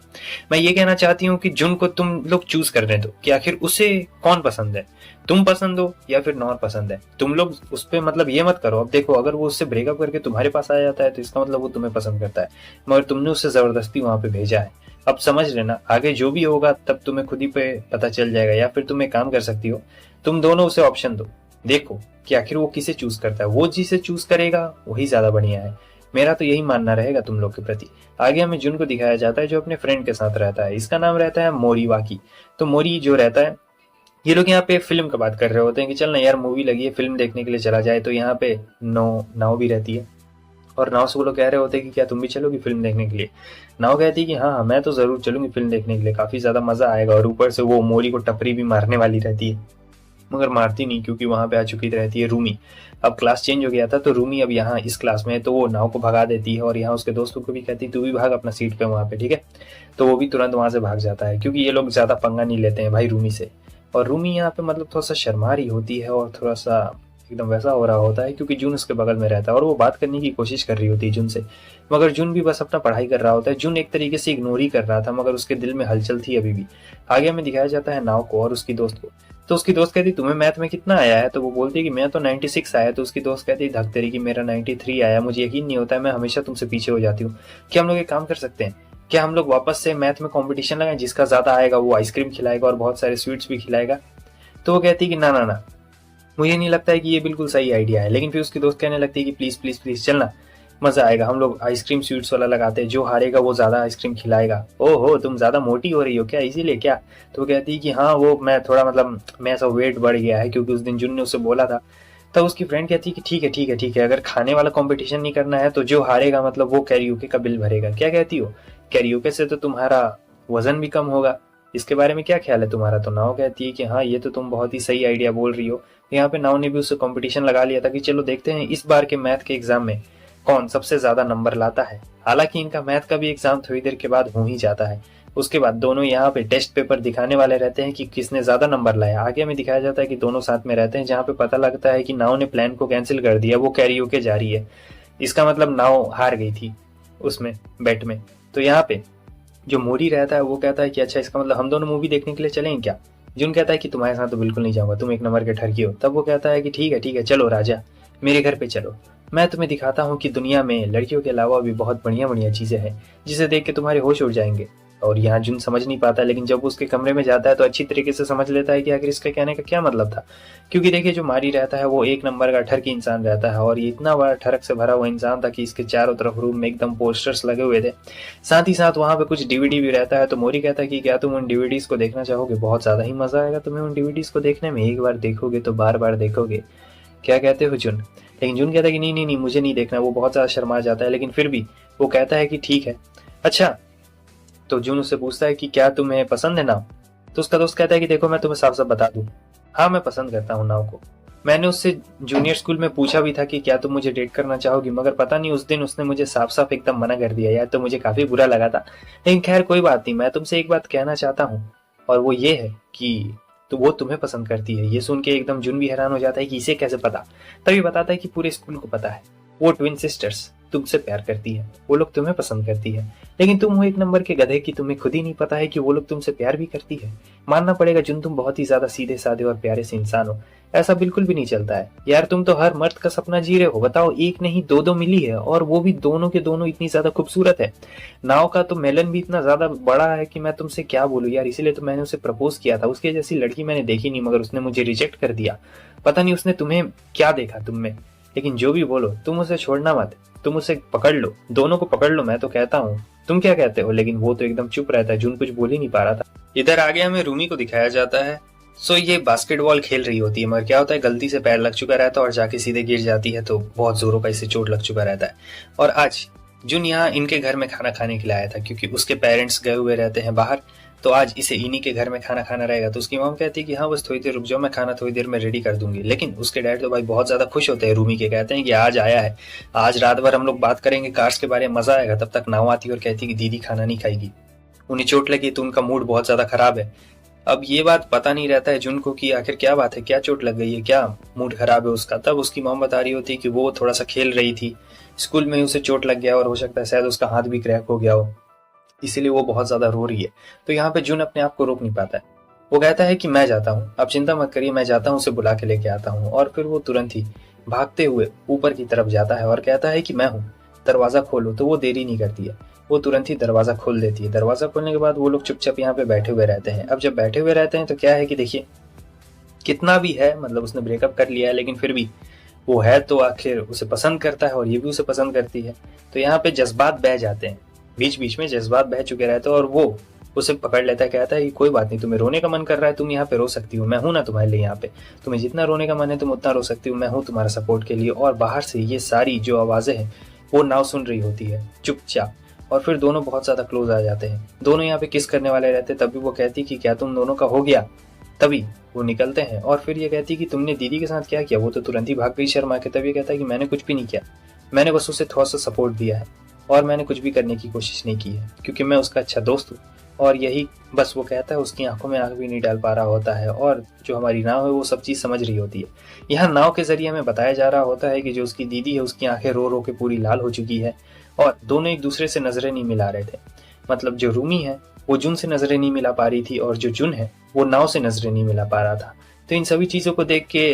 मैं ये कहना चाहती हूँ कि जुन को तुम लोग चूज करने दो कि आखिर उसे कौन पसंद है, तुम पसंद हो या फिर नौर पसंद है। तुम लोग उस पर मतलब ये मत करो। अब देखो अगर वो उससे ब्रेकअप करके तुम्हारे पास आ जाता है तो इसका मतलब वो तुम्हें पसंद करता है, मगर तुमने उसे जबरदस्ती वहां पे भेजा है। अब समझ लेना आगे जो भी होगा तब तुम्हें खुद ही पे पता चल जाएगा। या फिर तुम एक काम कर सकती हो, तुम दोनों उसे ऑप्शन दो, देखो कि आखिर वो किसे चूज करता है, वो जिसे चूज करेगा वही ज्यादा बढ़िया है। मेरा तो यही मानना रहेगा तुम लोग के प्रति। आगे हमें जुन को दिखाया जाता है जो अपने फ्रेंड के साथ रहता है, इसका नाम रहता है मोरी वाकी। तो मोरी जो रहता है ये लोग यहाँ पे फिल्म का बात कर रहे होते हैं कि चल ना यार मूवी लगी है, फिल्म देखने के लिए चला जाए। तो यहाँ पे नाव भी रहती है और नाव से वो लोग कह रहे होते हैं कि क्या तुम भी चलोगी फिल्म देखने के लिए। नाव कहती है कि हाँ हाँ मैं तो जरूर चलूंगी फिल्म देखने के लिए, काफी ज्यादा मजा आएगा। और ऊपर से वो मोरी को टपरी भी मारने वाली रहती है, मगर मारती नहीं क्योंकि वहां पे आ चुकी रहती है रूमी। अब क्लास चेंज हो गया था तो रूमी अब यहाँ इस क्लास में है, तो वो नाव को भगा देती है और यहाँ उसके दोस्तों को भी कहती है तू भी भाग अपना सीट पे वहां पे, ठीक है। तो वो भी तुरंत वहां से भाग जाता है क्योंकि ये लोग ज्यादा पंगा नहीं लेते हैं भाई रूमी से। और रूमी यहाँ पे मतलब थोड़ा सा शर्मा रही होती है और थोड़ा सा एकदम वैसा हो रहा होता है क्योंकि जून उसके बगल में रहता है और वो बात करने की कोशिश कर रही होती है जून से, मगर जून भी बस अपना पढ़ाई कर रहा होता है। जून एक तरीके से इग्नोर ही कर रहा था मगर उसके दिल में हलचल थी अभी भी। आगे हमें दिखाया जाता है नाव को और उसकी दोस्त को। तो उसकी दोस्त कहती तुम्हें मैथ में कितना आया है, तो वो बोलती है कि मैं तो 96 आया। तो उसकी दोस्त कहती है धक तेरी की मेरा 93 आया, मुझे यकीन नहीं होता है, मैं हमेशा तुमसे पीछे हो जाती हूँ। क्या हम लोग एक काम कर सकते हैं, क्या हम लोग वापस से मैथ में कंपटीशन लगाएं, जिसका ज्यादा आएगा वो आइसक्रीम खिलाएगा और बहुत सारे स्वीट्स भी खिलाएगा। तो वो कहती है कि ना ना ना, मुझे नहीं लगता है कि ये बिल्कुल सही आइडिया है। लेकिन फिर उसकी दोस्त कहने लगती है कि प्लीज प्लीज प्लीज चलना, मजा आएगा, हम लोग आइसक्रीम स्वीट्स वाला लगाते हैं, जो हारेगा वो ज्यादा आइसक्रीम खिलाएगा। ओहो तुम ज्यादा मोटी हो रही हो क्या, इसीलिए क्या। तो वो कहती है कि हाँ वो मैं थोड़ा मतलब मैं सब वेट बढ़ गया है क्योंकि उस दिन जुन ने उसे बोला था। तब उसकी फ्रेंड कहती है कि ठीक है ठीक है ठीक है, अगर खाने वाला कंपटीशन नहीं करना है तो जो हारेगा मतलब वो कैरियोके का बिल भरेगा। क्या कहती हो, कैरियोके से तो तुम्हारा वजन भी कम होगा, इसके बारे में क्या ख्याल है तुम्हारा। तो नाव कहती है कि हाँ ये तो तुम बहुत ही सही आइडिया बोल रही हो। यहाँ पे नाव ने भी उससे कंपटीशन लगा लिया था कि चलो देखते हैं इस बार के मैथ के एग्जाम में कौन सबसे ज्यादा नंबर लाता है। हालांकि इनका मैथ का भी एग्जाम थोड़ी देर के बाद हो ही जाता है। उसके बाद दोनों यहाँ पे टेस्ट पेपर दिखाने वाले रहते हैं कि किसने ज्यादा नंबर लाया। आगे हमें दिखाया जाता है कि दोनों साथ में रहते हैं, जहाँ पे पता लगता है कि नाव ने प्लान को कैंसिल कर दिया, वो कैरियोके जा रही है। इसका मतलब नाव हार गई थी उसमें बेट में। तो यहाँ पे जो मोरी रहता है वो कहता है कि अच्छा इसका मतलब हम दोनों मूवी देखने के लिए चलें क्या। जुन कहता है कि तुम्हारे साथ तो बिल्कुल नहीं जाऊंगा, तुम एक नंबर के ठरकी हो। तब वो कहता है कि ठीक है चलो राजा, मेरे घर पे चलो, मैं तुम्हें दिखाता हूँ कि दुनिया में लड़कियों के अलावा भी बहुत बढ़िया बढ़िया चीजें हैं जिसे देख के तुम्हारे होश उड़ जाएंगे। और यहाँ जुन समझ नहीं पाता, लेकिन जब वो उसके कमरे में जाता है तो अच्छी तरीके से समझ लेता है कि आखिर इसका कहने का क्या मतलब था। क्योंकि देखिए जो मारी रहता है वो एक नंबर का ठरकी इंसान रहता है और ये इतना बड़ा ठरक से भरा हुआ इंसान था कि इसके चारों तरफ रूम में एकदम पोस्टर्स लगे हुए थे। साथ ही साथ वहां पे कुछ डीवीडी भी रहता है। तो मोरी कहता है कि क्या तुम उन डीवीडीज को देखना चाहोगे, बहुत ज्यादा ही मजा आएगा तुम्हें उन डीवीडीज को देखने में, एक बार देखोगे तो बार बार देखोगे, क्या कहते हो जुन। लेकिन जुन कहता है कि नहीं नहीं नहीं मुझे नहीं देखना, वो बहुत ज्यादा शर्मा जाता है। लेकिन फिर भी वो कहता है कि ठीक है अच्छा। तो जुन उससे पूछता है कि क्या तुम्हें पसंद है नाव। तो उसका दोस्त कहता है कि देखो मैं तुम्हें साफ साफ बता दूं, हाँ मैं पसंद करता हूँ नाव को। मैंने उससे जूनियर स्कूल में पूछा भी था कि क्या तुम मुझे डेट करना चाहोगी, मगर पता नहीं उस दिन उसने मुझे साफ साफ एकदम मना कर दिया यार, तो मुझे काफी बुरा लगा था। लेकिन खैर कोई बात नहीं, मैं तुमसे एक बात कहना चाहता हूँ और वो ये है कि तो वो तुम्हें पसंद करती है। ये सुन के एकदम जुन भी हैरान हो जाता है कि इसे कैसे पता। तभी बताता है कि पूरे स्कूल को पता है, वो ट्विन सिस्टर्स तुमसे प्यार करती है, वो लोग तुम्हें पसंद करती है। लेकिन तुम हो एक नंबर के गधे कि तुम्हें खुद ही नहीं पता है कि वो लोग तुमसे प्यार भी करती है। मानना पड़ेगा जुन तुम बहुत ही ज्यादा सीधे साधे और प्यारे से इंसान हो, ऐसा बिल्कुल भी नहीं चलता है यार। तुम तो हर मर्द का सपना जी रहे हो, बताओ एक नहीं दो दो मिली है और वो भी दोनों के दोनों इतनी ज्यादा खूबसूरत है। नाव का तो मेलन भी इतना ज्यादा बड़ा है कि मैं तुमसे क्या बोलूं यार, इसीलिए तो मैंने उसे प्रपोज किया था। उसके जैसी लड़की मैंने देखी नहीं मगर उसने मुझे रिजेक्ट कर दिया। पता नहीं उसने तुम्हें क्या देखा तुम में। लेकिन जो भी बोलो तुम उसे छोड़ना मत, तुम उसे पकड़ लो, दोनों को पकड़ लो, मैं तो कहता हूँ। तुम क्या कहते हो। लेकिन वो तो एकदम चुप रहता है, जुन कुछ बोल ही नहीं पा रहा था। इधर आगे हमें रूमी को दिखाया जाता है। सो ये बास्केटबॉल खेल रही होती है मगर क्या होता है गलती से पैर लग चुका रहता है और जाके सीधे गिर जाती है, तो बहुत जोरों का इसे चोट लग चुका रहता है। और आज जुन यहाँ इनके घर में खाना खाने के लिए आया था क्योंकि उसके पेरेंट्स गए हुए रहते हैं बाहर, तो आज इसे इन्हीं के घर में खाना खाना रहेगा। तो उसकी मॉम कहती है कि हाँ बस थोड़ी देर रुक जाओ, मैं खाना थोड़ी देर में रेडी कर दूंगी। लेकिन उसके डैड तो भाई बहुत ज्यादा खुश होते हैं रूमी के, कहते हैं कि आज आया है, आज रात भर हम लोग बात करेंगे कार्स के बारे में, मजा आएगा। तब तक नाव आती है और कहती है कि दीदी खाना नहीं खाएगी, उन्हें चोट लगी तो उनका मूड बहुत ज्यादा खराब है। अब ये बात पता नहीं रहता है जुन को कि आखिर क्या बात है, क्या चोट लग गई है, क्या मूड खराब है उसका। तब उसकी मॉम बता रही होती है कि वो थोड़ा सा खेल रही थी, स्कूल में ही उसे चोट लग गया और हो सकता है शायद उसका हाथ भी क्रैक हो गया हो, इसीलिए वो बहुत ज्यादा रो रही है। तो यहाँ पे जुन अपने आप को रोक नहीं पाता है, वो कहता है कि मैं जाता हूँ, आप चिंता मत करिए, मैं जाता हूँ उसे बुला के लेके आता हूँ। और फिर वो तुरंत ही भागते हुए ऊपर की तरफ जाता है और कहता है कि मैं हूँ, दरवाजा खोलो। तो वो देरी नहीं करती है, वो तुरंत ही दरवाजा खोल देती है। दरवाजा खोलने के बाद वो लोग चुपचाप यहाँ पे बैठे हुए रहते हैं। अब जब बैठे हुए रहते हैं तो क्या है कि देखिए कितना भी है मतलब उसने ब्रेकअप कर लिया है लेकिन फिर भी वो है तो आखिर उसे पसंद करता है और ये भी उसे पसंद करती है। तो यहाँ पे जज्बात बह जाते हैं, बीच बीच में जज्बात बह चुके रहते हैं और वो उसे पकड़ लेता है, कहता है कि कोई बात नहीं, तुम्हें रोने का मन कर रहा है, तुम यहाँ पे रो सकती हो, मैं हूं ना तुम्हारे लिए यहाँ पे, तुम्हें जितना रोने का मन है तुम उतना रो सकती हो, मैं हूँ तुम्हारा सपोर्ट के लिए। और बाहर से ये सारी जो आवाज़ें हैं वो नाव सुन रही होती है चुपचाप। और फिर दोनों बहुत ज़्यादा क्लोज आ जाते हैं, दोनों यहाँ पे किस करने वाले रहते, तभी वो कहती कि क्या तुम दोनों का हो गया। तभी वो निकलते हैं और फिर ये कहती कि तुमने दीदी के साथ क्या किया, वो तो तुरंत ही भाग गई शर्मा के। तभी कहता है कि मैंने कुछ भी नहीं किया, मैंने बस उसे थोड़ा सा सपोर्ट दिया है और मैंने कुछ भी करने की कोशिश नहीं की है, क्योंकि मैं उसका अच्छा दोस्त हूँ। और यही बस वो कहता है, उसकी आंखों में आंख भी नहीं डाल पा रहा होता है और जो हमारी नाव है वो सब चीज़ समझ रही होती है। यहाँ नाव के जरिए हमें बताया जा रहा होता है कि जो उसकी दीदी है उसकी आंखें रो रो के पूरी लाल हो चुकी है और दोनों एक दूसरे से नजरें नहीं मिला रहे थे। मतलब जो रूमी है वो जुन से नजरें नहीं मिला पा रही थी और जो जुन है वो नाव से नजरें नहीं मिला पा रहा था। तो इन सभी चीज़ों को देख के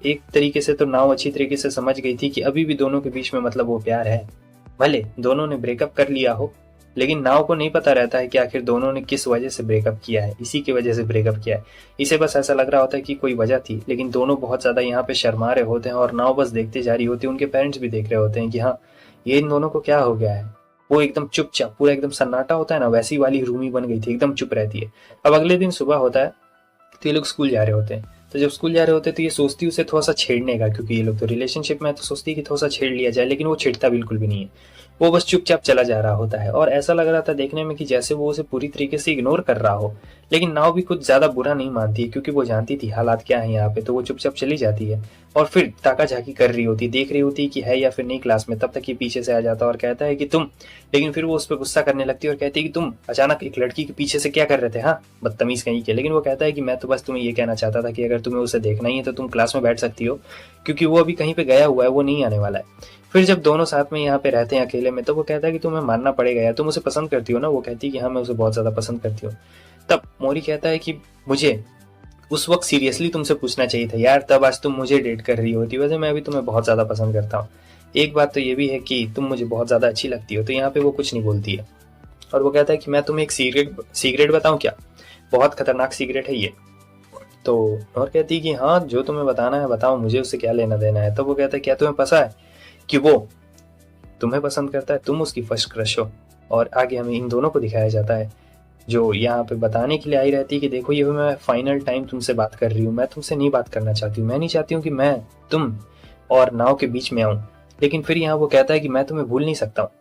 एक तरीके से तो नाव अच्छी तरीके से समझ गई थी कि अभी भी दोनों के बीच में मतलब वो प्यार है। भले दोनों ने ब्रेकअप कर लिया हो, लेकिन नाव को नहीं पता रहता है कि आखिर दोनों ने किस वजह से ब्रेकअप किया है, इसी की वजह से ब्रेकअप किया है। इसे बस ऐसा लग रहा होता है कि कोई वजह थी, लेकिन दोनों बहुत ज़्यादा यहाँ पे शर्मा रहे होते हैं और नाव बस देखते जा रही होती है। उनके पेरेंट्स भी देख रहे होते हैं कि हाँ ये इन दोनों को क्या हो गया है। वो एकदम चुपचाप, पूरा एकदम सन्नाटा होता है ना, वैसी वाली रूमी बन गई थी, एकदम चुप रहती है। अब अगले दिन सुबह होता है तो ये लोग स्कूल जा रहे होते हैं। तो जब स्कूल जा रहे होते हैं तो ये सोचती उसे थोड़ा सा छेड़ने का, क्योंकि ये लोग तो रिलेशनशिप में है, तो सोचती है कि थोड़ा सा छेड़ लिया जाए, लेकिन वो छेड़ता बिल्कुल भी नहीं है। वो बस चुपचाप चला जा रहा होता है और ऐसा लग रहा था देखने में कि जैसे वो उसे पूरी तरीके से इग्नोर कर रहा हो। लेकिन नाव भी कुछ ज्यादा बुरा नहीं मानती है, क्योंकि वो जानती थी हालात क्या है यहाँ पे, तो वो चुपचाप चली जाती है और फिर ताका झाकी कर रही होती, देख रही होती कि है या फिर नहीं क्लास में। तब तक ये पीछे से आ जाता और कहता है कि तुम, लेकिन फिर वो उस पर गुस्सा करने लगती है और कहती है कि तुम अचानक एक लड़की के पीछे से क्या कर रहे थे, हाँ बदतमीज कहीं के। लेकिन वो कहता है कि मैं तो बस तुम्हें ये कहना चाहता था कि अगर तुम्हें उसे देखना ही है तो तुम क्लास में बैठ सकती हो, क्योंकि वो अभी कहीं पे गया हुआ है, वो नहीं आने वाला है। फिर जब दोनों साथ में यहाँ पे रहते हैं अकेले में, तो वो कहता है कि तुम्हें मानना पड़ेगा यार, तुम उसे पसंद करती हो ना। वो कहती है कि हाँ मैं उसे बहुत ज्यादा पसंद करती हूँ। तब मोरी कहता है कि मुझे उस वक्त सीरियसली तुमसे पूछना चाहिए था यार, तब आज तुम मुझे डेट कर रही होती, वैसे मैं भी तुम्हें बहुत ज्यादा पसंद करता हूँ। एक बात तो ये भी है कि तुम मुझे बहुत ज्यादा अच्छी लगती हो। तो यहाँ पे वो कुछ नहीं बोलती है और वो कहता है कि मैं तुम्हें एक सीक्रेट बताऊं क्या, बहुत खतरनाक सीक्रेट है ये। तो और कहती है कि हाँ जो तुम्हें बताना है बताओ, मुझे उससे क्या लेना देना है। तो वो कहता है क्या तुम्हें पता है कि वो तुम्हें पसंद करता है, तुम उसकी फर्स्ट क्रश हो। और आगे हमें इन दोनों को दिखाया जाता है जो यहाँ पे बताने के लिए आई रहती है कि देखो ये मैं फाइनल टाइम तुमसे बात कर रही हूँ, मैं तुमसे नहीं बात करना चाहती हूँ, मैं नहीं चाहती हूँ कि मैं तुम और नाव के बीच में आऊँ। लेकिन फिर यहाँ वो कहता है कि मैं तुम्हें भूल नहीं सकता हूँ,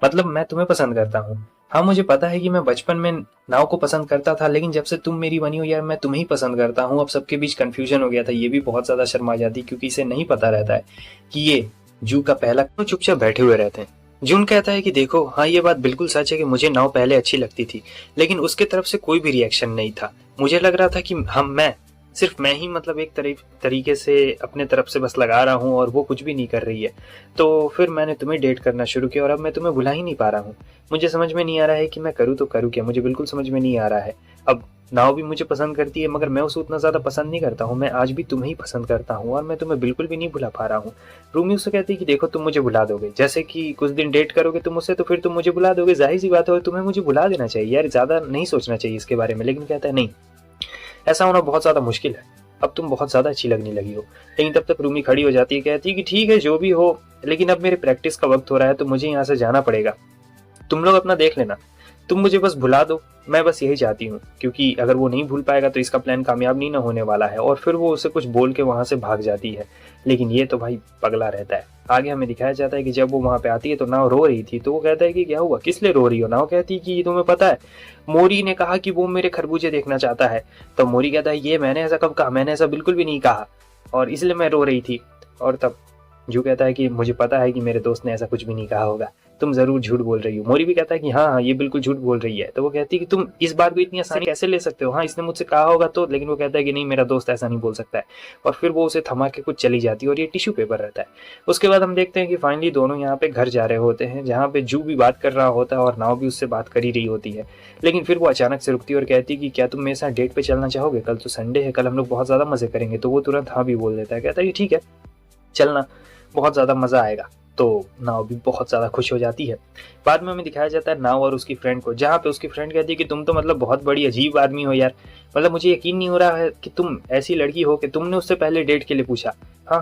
मतलब मैं तुम्हें पसंद करता हूँ। हाँ मुझे पता है कि मैं बचपन में नाव को पसंद करता था, लेकिन जब से तुम मेरी बनी हो यार मैं तुम्हें ही पसंद करता हूँ। अब सबके बीच कंफ्यूजन हो गया था। ये भी बहुत ज्यादा शर्मा जाती क्योंकि इसे नहीं पता रहता है कि ये जू का पहला। तो चुपचाप बैठे हुए रहते हैं। जून कहता है कि देखो हाँ ये बात बिल्कुल सच है कि मुझे नाव पहले अच्छी लगती थी, लेकिन उसके तरफ से कोई भी रिएक्शन नहीं था। मुझे लग रहा था कि मैं सिर्फ मैं ही मतलब एक तरीके से अपने तरफ से बस लगा रहा हूँ और वो कुछ भी नहीं कर रही है। तो फिर मैंने तुम्हें डेट करना शुरू किया और अब मैं तुम्हें भुला ही नहीं पा रहा हूँ। मुझे समझ में नहीं आ रहा है कि मैं करूँ तो करूँ क्या, मुझे बिल्कुल समझ में नहीं आ रहा है। अब नाव भी मुझे पसंद करती है मगर मैं उसे उतना ज्यादा पसंद नहीं करता हूँ, मैं आज भी तुम्हें ही पसंद करता हूँ और मैं तुम्हें बिल्कुल भी नहीं भुला पा रहा हूँ। रूमी उससे कहती है कि देखो तुम मुझे भुला दोगे, जैसे कि कुछ दिन डेट करोगे तुम मुझसे तो फिर तुम मुझे भुला दोगे, जाहिर सी बात है, तुम्हें मुझे भुला देना चाहिए यार, ज्यादा नहीं सोचना चाहिए इसके बारे में। लेकिन कहता है नहीं, ऐसा होना बहुत ज्यादा मुश्किल है, अब तुम बहुत ज्यादा अच्छी लगने लगी हो। लेकिन तब तक रूमी खड़ी हो जाती है, कहती है कि ठीक है जो भी हो, लेकिन अब मेरे प्रैक्टिस का वक्त हो रहा है तो मुझे यहाँ से जाना पड़ेगा, तुम लोग अपना देख लेना, तुम मुझे बस भुला दो, मैं बस यही चाहती हूँ। क्योंकि अगर वो नहीं भूल पाएगा तो इसका प्लान कामयाब नहीं ना होने वाला है। और फिर वो उसे कुछ बोल के वहां से भाग जाती है। लेकिन ये तो भाई पगला रहता है। आगे हमें दिखाया जाता है कि जब वो वहां पे आती है तो नाव रो रही थी। तो वो कहता है कि क्या हुआ, किस लिए रो रही हो। नाव कहती है कि ये तुम्हें पता है मोरी ने कहा कि वो मेरे खरबूजे देखना चाहता है। तो मोरी कहता है ये मैंने ऐसा कब कहा, मैंने ऐसा बिल्कुल भी नहीं कहा और इसलिए मैं रो रही थी। और तब जू कहता है कि मुझे पता है कि मेरे दोस्त ने ऐसा कुछ भी नहीं कहा होगा, तुम जरूर झूठ बोल रही हो। मोरी भी कहता है कि हाँ हाँ ये बिल्कुल झूठ बोल रही है। तो वो कहती है कि तुम इस बात को इतनी आसानी कैसे ले सकते हो, हाँ इसने मुझसे कहा होगा तो। लेकिन वो कहता है कि नहीं मेरा दोस्त ऐसा नहीं बोल सकता है। और फिर वो उसे थमा के कुछ चली जाती है और ये टिश्यू पेपर रहता है। उसके बाद हम देखते हैं कि फाइनली दोनों यहाँ पे घर जा रहे होते हैं, जहाँ पे जू भी बात कर रहा होता है और नाव भी उससे बात कर ही रही होती है। लेकिन फिर वो अचानक से रुकती है और कहती है कि क्या तुम मेरे साथ डेट पे चलना चाहोगे, कल तो संडे है, कल हम लोग बहुत ज्यादा मजे करेंगे। तो वो तुरंत हाँ भी बोल देता है, कहता है कि ठीक है चलना, बहुत ज्यादा मजा आएगा। तो नाव भी बहुत ज्यादा खुश हो जाती है। बाद में हमें दिखाया जाता है नाव और उसकी फ्रेंड को, जहाँ पे उसकी फ्रेंड कहती है कि तुम तो मतलब बहुत बड़ी अजीब आदमी हो यार, मतलब मुझे यकीन नहीं हो रहा है कि तुम ऐसी लड़की हो कि तुमने उससे पहले डेट के लिए पूछा। हाँ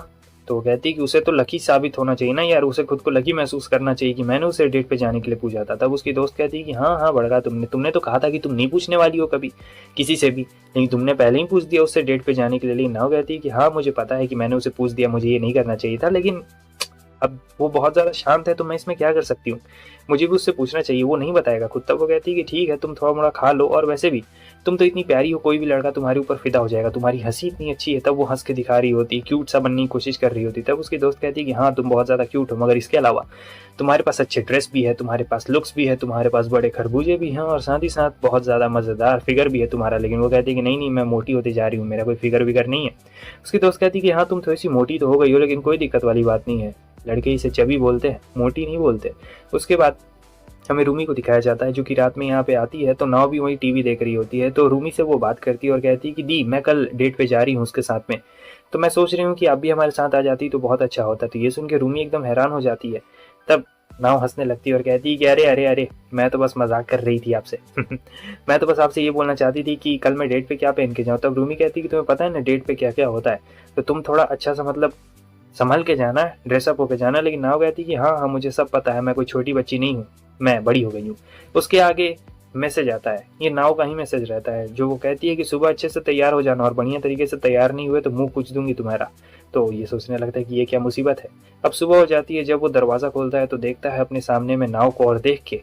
तो वो कहती है कि उसे तो लकी साबित होना चाहिए ना यार, उसे खुद को लकी महसूस करना चाहिए कि मैंने उसे डेट पे जाने के लिए पूछा था। तब उसकी दोस्त कहती है कि हाँ हाँ बड़का, तुमने तो कहा था कि तुम नहीं पूछने वाली हो कभी किसी से भी, लेकिन तुमने पहले ही पूछ दिया उससे डेट पे जाने के लिए। लेकिन नाव कहती है कि हाँ मुझे पता है कि मैंने उसे पूछ दिया, मुझे ये नहीं करना चाहिए था, लेकिन अब वो बहुत ज़्यादा शांत है तो मैं इसमें क्या कर सकती हूँ, मुझे भी उससे पूछना चाहिए, वो नहीं बताएगा खुद। तब वो कहती है कि ठीक है तुम थोड़ा मोड़ा खा लो, और वैसे भी तुम तो इतनी प्यारी हो, कोई भी लड़का तुम्हारे ऊपर फिदा हो जाएगा, तुम्हारी हंसी इतनी अच्छी है। तब वो हंस के दिखा रही होती है, क्यूट सा बनने की कोशिश कर रही होती है। तब उसकी दोस्त कहती है कि हाँ तुम बहुत ज़्यादा क्यूट हो, मगर इसके अलावा तुम्हारे पास अच्छे ड्रेस भी है, तुम्हारे पास लुक्स भी है, तुम्हारे पास बड़े खरबूजे भी हैं, और साथ ही साथ बहुत ज़्यादा मज़ेदार फिगर भी है तुम्हारा। लेकिन वो कहती है कि नहीं नहीं, मैं मोटी होती जा रही हूँ, मेरा कोई फिगर विगर नहीं है। उसकी दोस्त कहती है कि हाँ तुम थोड़ी सी मोटी तो हो गई हो, लेकिन कोई दिक्कत वाली बात नहीं है, लड़के इसे चबी बोलते हैं, मोटी नहीं बोलते। उसके बाद हमें रूमी को दिखाया जाता है जो कि रात में यहाँ पे आती है, तो नाव भी वही टीवी देख रही होती है। तो रूमी से वो बात करती है और कहती है कि दी मैं कल डेट पे जा रही हूँ उसके साथ में, तो मैं सोच रही हूँ कि आप भी हमारे साथ आ जाती तो बहुत अच्छा होता। तो ये सुन के रूमी एकदम हैरान हो जाती है। तब नाव हंसने लगती है और कहती है कि अरे अरे अरे, मैं तो बस मजाक कर रही थी आपसे मैं तो बस आपसे ये बोलना चाहती थी कि कल मैं डेट पे क्या पहन के जाऊँ। तब रूमी कहती है कि तुम्हें पता है ना डेट पे क्या क्या होता है, तो तुम थोड़ा अच्छा सा मतलब संभल के जाना, ड्रेसअप होके जाना। लेकिन नाव कहती कि हाँ हाँ मुझे सब पता है, मैं कोई छोटी बच्ची नहीं हूँ, मैं बड़ी हो गई हूँ। उसके आगे मैसेज आता है, ये नाव का ही मैसेज रहता है, जो वो कहती है कि सुबह अच्छे से तैयार हो जाना, और बढ़िया तरीके से तैयार नहीं हुए तो मुंह पूछ दूंगी तुम्हारा। तो ये सोचने लगता है कि ये क्या मुसीबत है। अब सुबह हो जाती है, जब वो दरवाज़ा खोलता है तो देखता है अपने सामने में नाव को, और देख के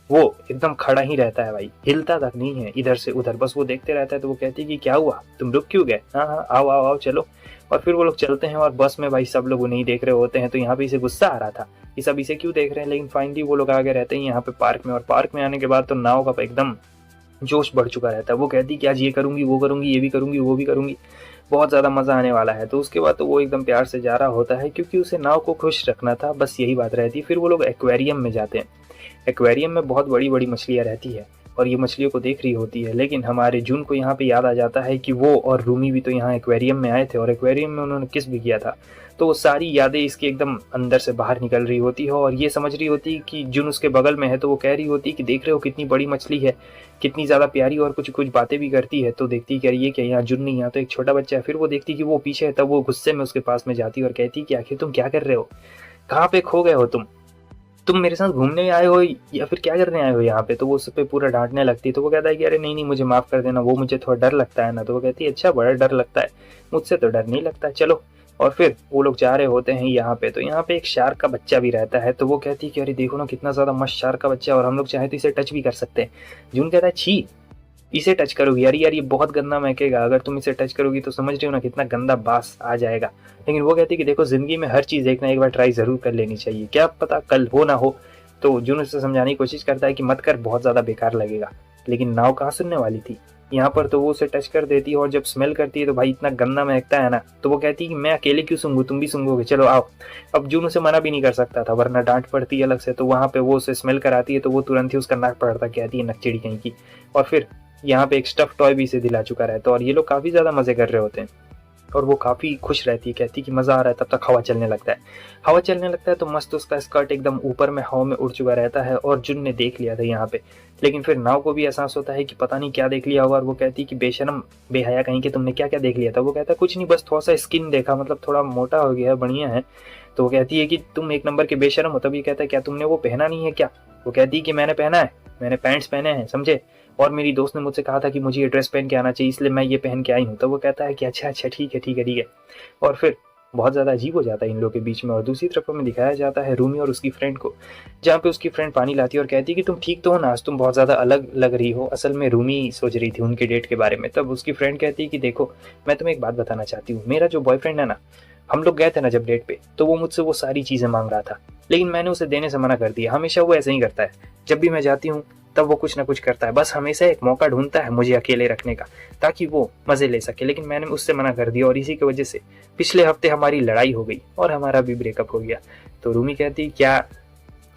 वो एकदम खड़ा ही रहता है भाई, हिलता तक नहीं है इधर से उधर, बस वो देखते रहता है। तो वो कहती है कि क्या हुआ, तुम रुक क्यों गए, हाँ हाँ आओ आओ आओ चलो। और फिर वो लोग चलते हैं, और बस में भाई सब लोग उन्हें ही देख रहे होते हैं। तो यहाँ पे इसे गुस्सा आ रहा था कि सब इसे क्यों देख रहे हैं, लेकिन फाइनली वो लोग आगे रहते हैं यहाँ पे पार्क में। और पार्क में आने के बाद तो नाव का एकदम जोश बढ़ चुका रहता है। वो कहती कि आज ये करूंगी वो करूंगी ये भी करूंगी वो भी करूंगी, बहुत ज़्यादा मज़ा आने वाला है। तो उसके बाद तो वो एकदम प्यार से जा रहा होता है, क्योंकि उसे नाव को खुश रखना था, बस यही बात रहती है। फिर वो लोग एक्वेरियम में जाते हैं। एक्वेरियम में बहुत बड़ी बड़ी मछलियाँ रहती है, और ये मछलियों को देख रही होती है। लेकिन हमारे जून को यहाँ पे याद आ जाता है कि वो और रूमी भी तो यहाँ एक्वेरियम में आए थे, और एक्वेरियम में उन्होंने किस भी किया था। तो वो सारी यादें इसके एकदम अंदर से बाहर निकल रही होती है, और ये समझ रही होती है कि जून उसके बगल में है। तो वो कह रही होती है कि देख रहे हो कितनी बड़ी मछली है, कितनी ज़्यादा प्यारी, और कुछ कुछ बातें भी करती है। तो देखती है कि ये क्या, यहाँ जून नहीं, यहाँ तो एक छोटा बच्चा है। फिर वो देखती कि वो पीछे है, तब वो गुस्से में उसके पास में जाती है और कहती कि आखिर तुम क्या कर रहे हो, कहाँ पे खो गए हो तुम मेरे साथ घूमने आए हो या फिर क्या करने आए हो यहाँ पे। तो वो उस पे पूरा डांटने लगती है। तो वो कहता है कि अरे नहीं नहीं मुझे माफ़ कर देना, वो मुझे थोड़ा डर लगता है ना। तो वो कहती है अच्छा बड़ा डर लगता है, मुझसे तो डर नहीं लगता, चलो। और फिर वो लोग जा रहे होते हैं यहाँ पे, तो यहाँ पे एक शार्क का बच्चा भी रहता है। तो वो कहती है कि अरे देखो ना कितना ज़्यादा मस्त शार्क का बच्चा है, और हम लोग चाहे तो इसे टच भी कर सकते हैं। जून कहता है छी, इसे टच करोगी यार, यार ये बहुत गंदा महकेगा, अगर तुम इसे टच करोगी तो समझ रही हो ना कितना गंदा बास आ जाएगा। लेकिन वो कहती है कि देखो जिंदगी में हर चीज़ एक ना एक बार ट्राई ज़रूर कर लेनी चाहिए, क्या पता कल हो ना हो। तो जून उसे समझाने की कोशिश करता है कि मत कर, बहुत ज़्यादा बेकार लगेगा। लेकिन नाव कहाँ सुनने वाली थी, यहाँ पर तो वो उसे टच कर देती है, और जब स्मेल करती है तो भाई इतना गंदा महकता है ना। तो वो कहती है कि मैं अकेले क्यों सूंघूं, तुम भी सूंघोगे, चलो आओ। अब जून उसे मना भी नहीं कर सकता था, वरना डांट पड़ती है अलग से। तो वहाँ पे वो उसे स्मेल कराती है, तो वो तुरंत ही उसका नाक पकड़ता, कहती है नकचिड़ी कहीं की। और फिर यहाँ पे एक स्टफ टॉय भी इसे दिला चुका रहता है, और ये लोग काफ़ी ज़्यादा मज़े कर रहे होते हैं, और वो काफ़ी खुश रहती है, कहती है कि मज़ा आ रहा है। तब तक हवा चलने लगता है, हवा चलने लगता है तो मस्त उसका स्कर्ट एकदम ऊपर में हवा में उड़ चुका रहता है, और जुन ने देख लिया था यहाँ पे। लेकिन फिर नाव को भी एहसास होता है कि पता नहीं क्या देख लिया होगा, और वो कहती है कि बेशरम बेहया कहीं कि तुमने क्या क्या देख लिया था। वो कहता है कुछ नहीं, बस थोड़ा सा स्किन देखा, मतलब थोड़ा मोटा हो गया है, बढ़िया है। तो वो कहती है कि तुम एक नंबर के बेशरम हो। तभी कहता है क्या तुमने वो पहना नहीं है क्या। वो कहती है कि मैंने पहना है, मैंने पैंट्स पहने हैं समझे, और मेरी दोस्त ने मुझसे कहा था कि मुझे ये ड्रेस पहन के आना चाहिए, इसलिए मैं ये पहन के आई हूँ। तो वो कहता है कि अच्छा अच्छा ठीक है ठीक है ठीक है। और फिर बहुत ज़्यादा अजीब हो जाता है इन लोगों के बीच में। और दूसरी तरफ हमें दिखाया जाता है रूमी और उसकी फ्रेंड को, जहाँ पे उसकी फ्रेंड पानी लाती है और कहती है कि तुम ठीक तो हो ना, आज तुम बहुत ज़्यादा अलग लग रही हो। असल में रूमी सोच रही थी उनके डेट के बारे में। तब उसकी फ्रेंड कहती है कि देखो मैं तुम्हें एक बात बताना चाहती हूँ, मेरा जो बॉयफ्रेंड है ना, हम लोग गए थे ना जब डेट पे, तो वो मुझसे वो सारी चीज़ें मांग रहा था, लेकिन मैंने उसे देने से मना कर दिया। हमेशा वो ऐसे ही करता है, जब भी मैं जाती हूँ तब वो कुछ ना कुछ करता है, बस हमेशा एक मौका ढूंढता है मुझे अकेले रखने का, ताकि वो मज़े ले सके। लेकिन मैंने उससे मना कर दिया, और इसी की वजह से पिछले हफ्ते हमारी लड़ाई हो गई और हमारा भी ब्रेकअप हो गया। तो रूमी कहती क्या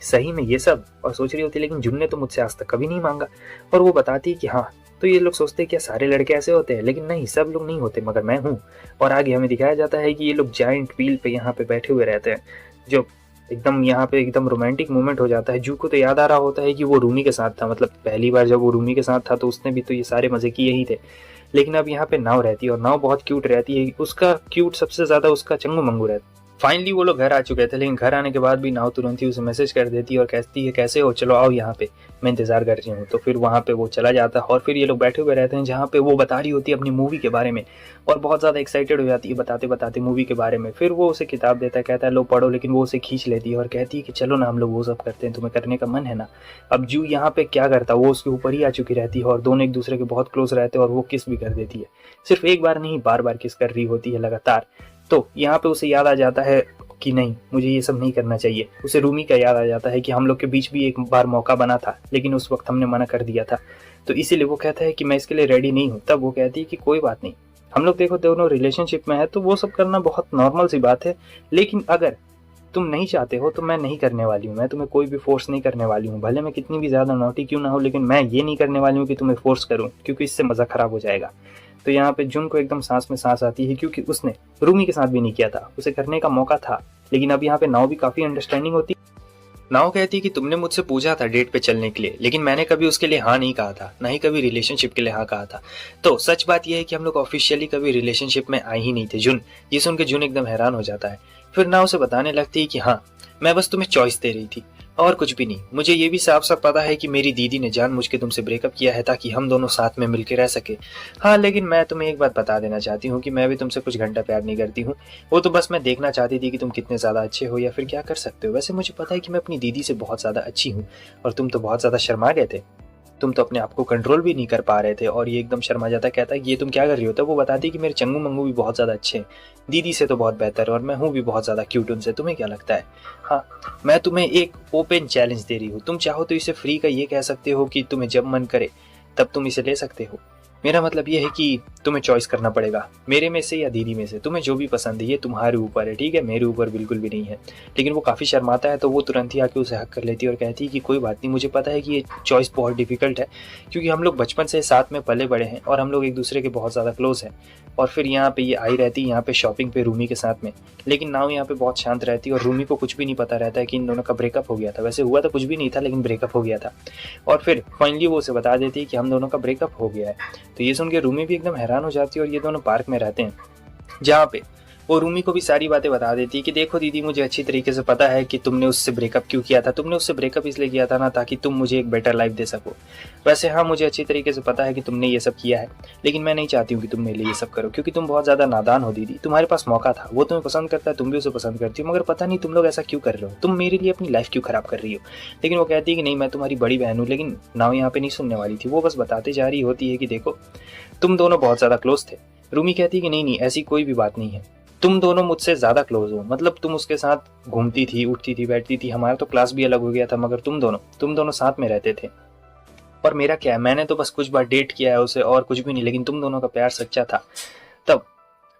सही में ये सब, और सोच रही होती लेकिन जुन ने तो मुझसे आज तक कभी नहीं मांगा। और वो बताती है कि हाँ, तो ये लोग सोचते हैं क्या सारे लड़के ऐसे होते हैं, लेकिन नहीं, सब लोग नहीं होते, मगर मैं हूँ। और आगे हमें दिखाया जाता है कि ये लोग जाइंट व्हील पे यहाँ पे बैठे हुए रहते हैं, जो एकदम यहाँ पे एकदम रोमांटिक मोमेंट हो जाता है। जू को तो याद आ रहा होता है कि वो रूमी के साथ था, मतलब पहली बार जब वो रूमी के साथ था तो उसने भी तो ये सारे मजे किए ही थे। लेकिन अब यहाँ पे नाव रहती है, और नाव बहुत क्यूट रहती है। उसका क्यूट सबसे ज़्यादा उसका चंगू मंगू रहता है, फाइनली वो लोग घर आ चुके थे, लेकिन घर आने के बाद भी नाव तुरंत ही उसे मैसेज कर देती है और कहती है कैसे हो, चलो आओ यहाँ पे, मैं इंतजार कर रही हूँ। तो फिर वहाँ पे वो चला जाता है और फिर ये लोग बैठे हुए रहते हैं जहाँ पे वो बता रही होती है अपनी मूवी के बारे में और बहुत ज़्यादा एक्साइटेड हो जाती है बताते बताते मूवी के बारे में। फिर वो उसे किताब देता है, कहता है लो पढ़ो, लेकिन वो उसे खींच लेती है और कहती है कि चलो ना हम लोग वो सब करते हैं, तुम्हें करने का मन है ना। अब जू यहाँ पे क्या करता, वो उसके ऊपर ही आ चुकी रहती है और दोनों एक दूसरे के बहुत क्लोज रहते हैं और वो किस भी कर देती है, सिर्फ एक बार नहीं बार बार किस कर रही होती है लगातार। तो यहाँ पे उसे याद आ जाता है कि नहीं मुझे ये सब नहीं करना चाहिए। उसे रूमी का याद आ जाता है कि हम लोग के बीच भी एक बार मौका बना था लेकिन उस वक्त हमने मना कर दिया था, तो इसीलिए वो कहता है कि मैं इसके लिए रेडी नहीं हूँ। तब वो कहती है कि कोई बात नहीं, हम लोग देखो दोनों रिलेशनशिप में है तो वो सब करना बहुत नॉर्मल सी बात है, लेकिन अगर तुम नहीं चाहते हो तो मैं नहीं करने वाली हूँ, मैं तुम्हें कोई भी फोर्स नहीं करने वाली हूँ, भले मैं कितनी भी ज़्यादा नॉटी क्यों ना हो, लेकिन मैं ये नहीं करने वाली हूँ कि तुम्हें फोर्स करूँ क्योंकि इससे मज़ा खराब हो जाएगा। तो यहाँ पे जुन को एकदम सांस में सांस आती है क्योंकि उसने रूमी के साथ भी नहीं किया था, उसे करने का मौका था, लेकिन अब यहाँ पे नाव भी काफ़ी अंडरस्टैंडिंग होती। नाव कहती कि तुमने मुझसे पूछा था डेट पे चलने के लिए, लेकिन मैंने कभी उसके लिए हाँ नहीं कहा था, ना ही कभी रिलेशनशिप के लिए हाँ कहा था। तो सच बात यह है कि हम लोग ऑफिशियली कभी रिलेशनशिप में आए ही नहीं थे जुन। ये सुन के जुन एकदम हैरान हो जाता है। फिर नाव से बताने लगती है कि हाँ मैं बस तुम्हें चॉइस दे रही थी और कुछ भी नहीं। मुझे ये भी साफ साफ पता है कि मेरी दीदी ने जानबूझ के तुमसे ब्रेकअप किया है ताकि हम दोनों साथ में मिलकर रह सके। हाँ लेकिन मैं तुम्हें एक बात बता देना चाहती हूँ कि मैं भी तुमसे कुछ घंटा प्यार नहीं करती हूँ, वो तो बस मैं देखना चाहती थी कि तुम कितने ज़्यादा अच्छे हो या फिर क्या कर सकते हो। वैसे मुझे पता है कि मैं अपनी दीदी से बहुत ज़्यादा अच्छी हूँ और तुम तो बहुत ज़्यादा शर्मा गए थे, तुम तो अपने आप को कंट्रोल भी नहीं कर पा रहे थे। और ये एकदम शर्मा जाता है, कहता है कि ये तुम क्या कर रही हो। तो वो बताती है कि मेरे चंगू मंगू भी बहुत ज़्यादा अच्छे हैं, दीदी से तो बहुत बेहतर है और मैं हूँ भी बहुत ज़्यादा क्यूट उनसे, तुम्हें क्या लगता है। हाँ मैं तुम्हें एक ओपन चैलेंज दे रही हूँ, तुम चाहो तो इसे फ्री का ये कह सकते हो कि तुम्हें जब मन करे तब तुम इसे ले सकते हो। मेरा मतलब ये है कि तुम्हें चॉइस करना पड़ेगा मेरे में से या दीदी में से, तुम्हें जो भी पसंद है ये तुम्हारे ऊपर है, ठीक है, मेरे ऊपर बिल्कुल भी नहीं है। लेकिन वो काफ़ी शर्माता है तो वो तुरंत ही आके उसे हक कर लेती है और कहती है कि कोई बात नहीं, मुझे पता है कि ये चॉइस बहुत डिफिकल्ट है क्योंकि हम लोग बचपन से साथ में पले बड़े हैं और हम लोग एक दूसरे के बहुत ज़्यादा क्लोज हैं। और फिर यहाँ पे ये आई रहती है यहाँ पे शॉपिंग पे रूमी के साथ में, लेकिन नाव यहाँ पे बहुत शांत रहती है और रूमी को कुछ भी नहीं पता रहता है कि इन दोनों का ब्रेकअप हो गया था। वैसे हुआ तो कुछ भी नहीं था लेकिन ब्रेकअप हो गया था। और फिर फाइनली वो उसे बता देती है कि हम दोनों का ब्रेकअप हो गया है। तो ये सुन के रूमी भी एकदम हैरान हो जाती है और ये दोनों पार्क में रहते हैं जहाँ पे वो रूमी को भी सारी बातें बता देती है कि देखो दीदी मुझे अच्छी तरीके से पता है कि तुमने उससे ब्रेकअप क्यों किया था, तुमने उससे ब्रेकअप इसलिए किया था ना ताकि तुम मुझे एक बेटर लाइफ दे सको। वैसे हाँ मुझे अच्छी तरीके से पता है कि तुमने ये सब किया है, लेकिन मैं नहीं चाहती हूँ कि तुम मेरे लिए ये सब करो क्योंकि तुम बहुत ज़्यादा नादान हो दीदी, तुम्हारे पास मौका था, वो तुम्हें पसंद करता है, तुम भी उसे पसंद करती हो, मगर पता नहीं तुम लोग ऐसा क्यों कर रहे हो, तुम मेरे लिए अपनी लाइफ क्यों खराब कर रही हो। लेकिन वो कहती है कि नहीं मैं तुम्हारी बड़ी बहन हूँ। लेकिन नाव यहाँ पे नहीं सुनने वाली थी, वो बस बताते जा रही होती है कि देखो तुम दोनों बहुत ज़्यादा क्लोज थे। रूमी कहती है कि नहीं नहीं ऐसी कोई भी बात नहीं है, तुम दोनों मुझसे ज़्यादा क्लोज हो, मतलब तुम उसके साथ घूमती थी, उठती थी, बैठती थी, हमारा तो क्लास भी अलग हो गया था, मगर तुम दोनों साथ में रहते थे। और मेरा क्या है, मैंने तो बस कुछ बार डेट किया है उसे और कुछ भी नहीं, लेकिन तुम दोनों का प्यार सच्चा था। तब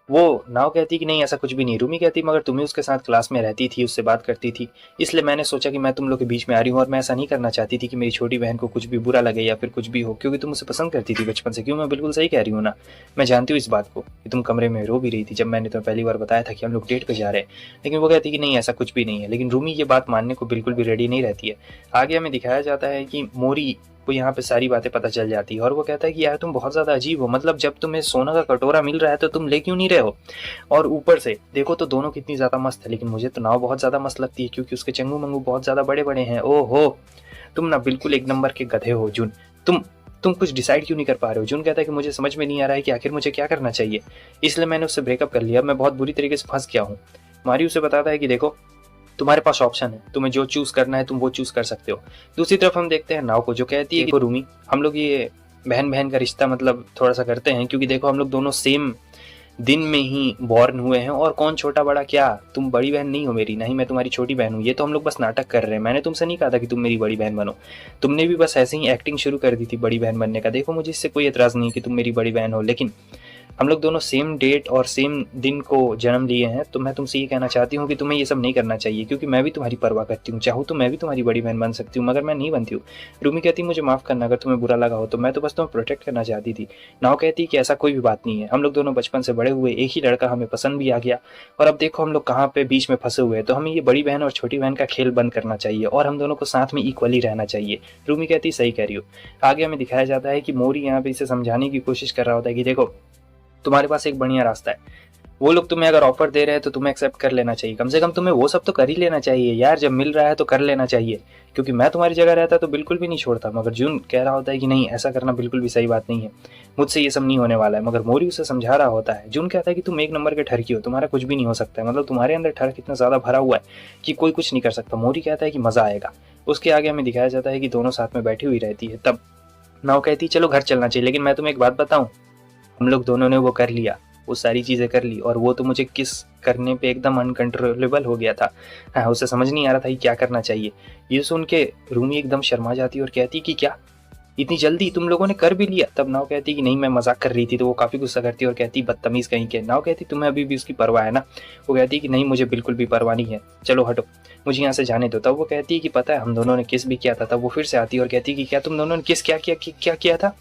वो नाव कहती कि नहीं ऐसा कुछ भी नहीं। रूमी कहती मगर तुम ही उसके साथ क्लास में रहती थी, उससे बात करती थी, इसलिए मैंने सोचा कि मैं तुम लोग के बीच में आ रही हूँ और मैं ऐसा नहीं करना चाहती थी कि मेरी छोटी बहन को कुछ भी बुरा लगे या फिर कुछ भी हो, क्योंकि तुम उसे पसंद करती थी बचपन से। क्यों, मैं बिल्कुल सही कह रही हूँ ना। मैं जानती हूँ इस बात को कि तुम कमरे में रो भी रही थी जब मैंने तुम्हें पहली बार बताया था कि हम लोग डेट पे जा रहे हैं। लेकिन वो कहती कि नहीं ऐसा कुछ भी नहीं है। लेकिन रूमी ये बात मानने को बिल्कुल भी रेडी नहीं रहती है। आगे हमें दिखाया जाता है कि मोरी को यहाँ पे सारी बातें पता चल जाती है और वो कहता है कि यार तुम बहुत ज़्यादा अजीब हो, मतलब जब तुम्हें सोना का कटोरा मिल रहा है तो तुम ले क्यों नहीं रहे हो। और ऊपर से देखो तो दोनों कितनी ज़्यादा मस्त है, लेकिन मुझे तो नाव बहुत ज़्यादा मस्त लगती है क्योंकि उसके चंगू मंगू बहुत ज़्यादा बड़े बड़े हैं। ओहो तुम ना बिल्कुल एक नंबर के गधे हो जुन, तुम कुछ डिसाइड क्यों नहीं कर पा रहे हो। जुन कहता है कि मुझे समझ में नहीं आ रहा है कि आखिर मुझे क्या करना चाहिए, इसलिए मैंने उससे ब्रेकअप कर लिया, मैं बहुत बुरी तरीके से फंस गया हूँ। मारी उसे बताता है कि देखो तुम्हारे पास ऑप्शन है, तुम्हें जो चूज करना है तुम वो चूज कर सकते हो। दूसरी तरफ हम देखते हैं नाव को जो कहती है कि रूमी हम लोग ये बहन बहन का रिश्ता मतलब थोड़ा सा करते हैं क्योंकि देखो हम लोग दोनों सेम दिन में ही बॉर्न हुए हैं और कौन छोटा बड़ा क्या, तुम बड़ी बहन नहीं हो मेरी, नहीं मैं तुम्हारी छोटी बहन हूँ, ये तो हम लोग बस नाटक कर रहे हैं। मैंने तुमसे नहीं कहा था कि तुम मेरी बड़ी बहन बनो, तुमने भी बस ऐसे ही एक्टिंग शुरू कर दी थी बड़ी बहन बनने का। देखो मुझे इससे कोई एतराज़ नहीं कि तुम मेरी बड़ी बहन हो, लेकिन हम लोग दोनों सेम डेट और सेम दिन को जन्म लिए हैं, तो मैं तुमसे ये कहना चाहती हूँ कि तुम्हें ये सब नहीं करना चाहिए क्योंकि मैं भी तुम्हारी परवाह करती हूँ, चाहूँ तो मैं भी तुम्हारी बड़ी बहन बन सकती हूँ, मगर मैं नहीं बनती हूँ। रूमी कहती मुझे माफ़ करना अगर तुम्हें बुरा लगा हो, तो मैं तो बस तुम्हें प्रोटेक्ट करना चाहती थी। नाव कहती कि ऐसा कोई भी बात नहीं है, हम लोग दोनों बचपन से बड़े हुए, एक ही लड़का हमें पसंद भी आ गया और अब देखो हम लोग कहाँ पे बीच में फंसे हुए हैं, तो हमें ये बड़ी बहन और छोटी बहन का खेल बंद करना चाहिए और हम दोनों को साथ में इक्वली रहना चाहिए। रूमी कहती सही कह रही हो। आगे हमें दिखाया जाता है कि मोरी यहाँ पे इसे समझाने की कोशिश कर रहा होता है कि देखो तुम्हारे पास एक बढ़िया रास्ता है, वो लोग तुम्हें अगर ऑफर दे रहे हैं तो तुम्हें एक्सेप्ट कर लेना चाहिए, कम से कम तुम्हें वो सब तो कर ही लेना चाहिए यार, जब मिल रहा है तो कर लेना चाहिए। क्योंकि मैं तुम्हारी जगह रहता तो बिल्कुल भी नहीं छोड़ता, मगर जून कह रहा होता है कि नहीं ऐसा करना बिल्कुल भी सही बात नहीं है, मुझसे ये सब नहीं होने वाला है। मगर मोरी उसे समझा रहा होता है। जून कहता है कि तुम एक नंबर के ठरकी हो, तुम्हारा कुछ भी नहीं हो सकता है, मतलब तुम्हारे अंदर ठरक इतना ज़्यादा भरा हुआ है कि कोई कुछ नहीं कर सकता। मोरी कहता है कि मज़ा आएगा। उसके आगे हमें दिखाया जाता है कि दोनों साथ में बैठी हुई रहती है। तब नाव कहती है चलो घर चलना चाहिए, लेकिन मैं तुम्हें एक बात बताऊं, हम लोग दोनों ने वो कर लिया, वो सारी चीज़ें कर ली, और वो तो मुझे किस करने पे एकदम अनकंट्रोलेबल हो गया था। हाँ, उसे समझ नहीं आ रहा था कि क्या करना चाहिए। ये सुन के रूमी एकदम शर्मा जाती और कहती कि क्या इतनी जल्दी तुम लोगों ने कर भी लिया। तब नाव कहती कि नहीं मैं मजाक कर रही थी। तो वो काफ़ी गुस्सा करती और कहती बदतमीज़ कहीं के। नाव कहती तुम्हें अभी भी उसकी परवाह है ना। वो कहती कि नहीं मुझे बिल्कुल भी परवाह नहीं है, चलो हटो मुझे यहाँ से जाने दो। तब वो कहती कि पता है हम दोनों ने किस भी किया था। तब वो फिर से आती और कहती कि क्या तुम दोनों ने किस क्या किया था।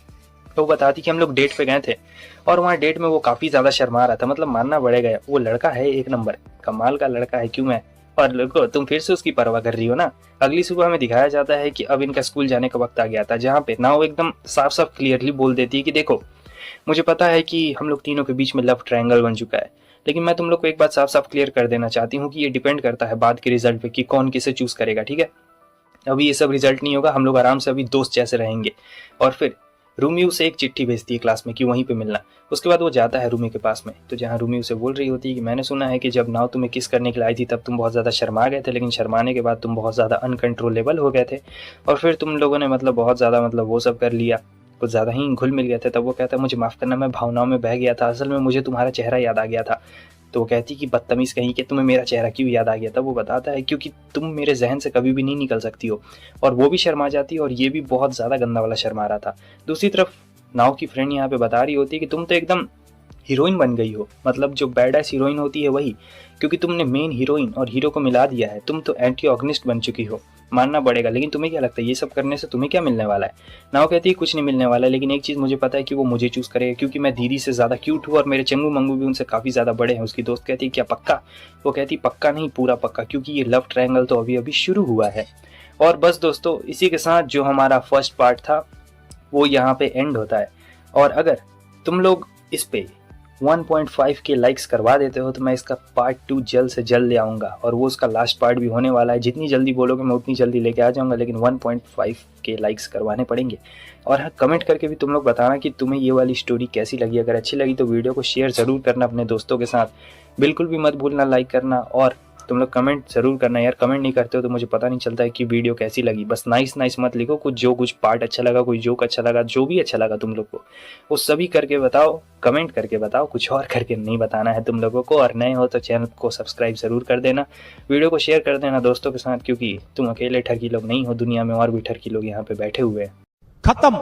तो वो बताती कि हम लोग डेट पे गए थे, और वहाँ डेट में वो काफ़ी ज़्यादा शर्मा रहा था। मतलब मानना पड़ेगा वो लड़का है एक नंबर, कमाल का लड़का है, क्यों मैं। और लड़को तुम फिर से उसकी परवाह कर रही हो ना। अगली सुबह हमें दिखाया जाता है कि अब इनका स्कूल जाने का वक्त आ गया था, जहाँ पे ना वो एकदम साफ साफ क्लियरली बोल देती है कि देखो मुझे पता है कि हम लोग तीनों के बीच में लव ट्रायंगल बन चुका है, लेकिन मैं तुम लोग को एक बात साफ साफ क्लियर कर देना चाहती हूँ कि ये डिपेंड करता है बाद के रिजल्ट पे कि कौन किसे चूज करेगा, ठीक है। अभी ये सब रिजल्ट नहीं होगा, हम लोग आराम से अभी दोस्त जैसे रहेंगे। और फिर रूमी उसे एक चिट्ठी भेजती है क्लास में कि वहीं पे मिलना। उसके बाद वो जाता है रूमी के पास में, तो जहाँ रूमी उसे बोल रही होती है कि मैंने सुना है कि जब नाव तुम्हें किस करने के लिए आई थी तब तुम बहुत ज़्यादा शर्मा गए थे, लेकिन शर्माने के बाद तुम बहुत ज़्यादा अनकंट्रोलेबल हो गए थे, और फिर तुम लोगों ने मतलब बहुत ज़्यादा मतलब वो सब कर लिया, कुछ ज़्यादा ही घुल मिल गए थे। तब वो कहता है मुझे माफ़ करना, मैं भावनाओं में बह गया था, असल में मुझे तुम्हारा चेहरा याद आ गया था। तो वो कहती कि बदतमीज़ कहीं कि तुम्हें मेरा चेहरा क्यों याद आ गया। तब वो बताता है क्योंकि तुम मेरे जहन से कभी भी नहीं निकल सकती हो। और वो भी शर्मा जाती है, और ये भी बहुत ज़्यादा गंदा वाला शर्मा रहा था। दूसरी तरफ नाव की फ्रेंड यहाँ पे बता रही होती है कि तुम तो एकदम हीरोइन बन गई हो, मतलब जो बैड एस हीरोइन होती है वही, क्योंकि तुमने मेन हीरोइन और हीरो को मिला दिया है, तुम तो एंटीऑगनिस्ट बन चुकी हो, मानना पड़ेगा। लेकिन तुम्हें क्या लगता है ये सब करने से तुम्हें क्या मिलने वाला है। नाव कहती है कुछ नहीं मिलने वाला है, लेकिन एक चीज़ मुझे पता है कि वो मुझे चूज़ करेगा, क्योंकि मैं दीदी से ज़्यादा क्यूट हूँ और मेरे चंगू मंगू भी उनसे काफ़ी ज़्यादा बड़े हैं। उसकी दोस्त कहती है क्या पक्का। वो कहती पक्का नहीं पूरा पक्का, क्योंकि ये लव ट्रायंगल तो अभी अभी शुरू हुआ है। और बस दोस्तों इसी के साथ जो हमारा फर्स्ट पार्ट था वो यहाँ पे एंड होता है। और अगर तुम लोग इस पे 1.5 के लाइक्स करवा देते हो तो मैं इसका पार्ट 2 जल्द से जल्द ले आऊँगा, और वो उसका लास्ट पार्ट भी होने वाला है। जितनी जल्दी बोलोगे मैं उतनी जल्दी लेके आ जाऊँगा, लेकिन 1.5 के लाइक्स करवाने पड़ेंगे। और हाँ, कमेंट करके भी तुम लोग बताना कि तुम्हें ये वाली स्टोरी कैसी लगी। अगर अच्छी लगी तो वीडियो को शेयर ज़रूर करना अपने दोस्तों के साथ, बिल्कुल भी मत भूलना लाइक करना। और तुम लोग कमेंट ज़रूर करना यार, कमेंट नहीं करते हो तो मुझे पता नहीं चलता है कि वीडियो कैसी लगी। बस नाइस मत लिखो, कुछ पार्ट अच्छा लगा, कोई जोक अच्छा लगा, जो भी अच्छा लगा तुम लोग को वो सभी करके बताओ, कमेंट करके बताओ, कुछ और करके नहीं बताना है तुम लोगों को। और नए हो तो चैनल को सब्सक्राइब ज़रूर कर देना, वीडियो को शेयर कर देना दोस्तों के साथ, क्योंकि तुम अकेले ठरकी लोग नहीं हो, दुनिया में और भी ठरकी लोग यहाँ पे बैठे हुए हैं। खत्म।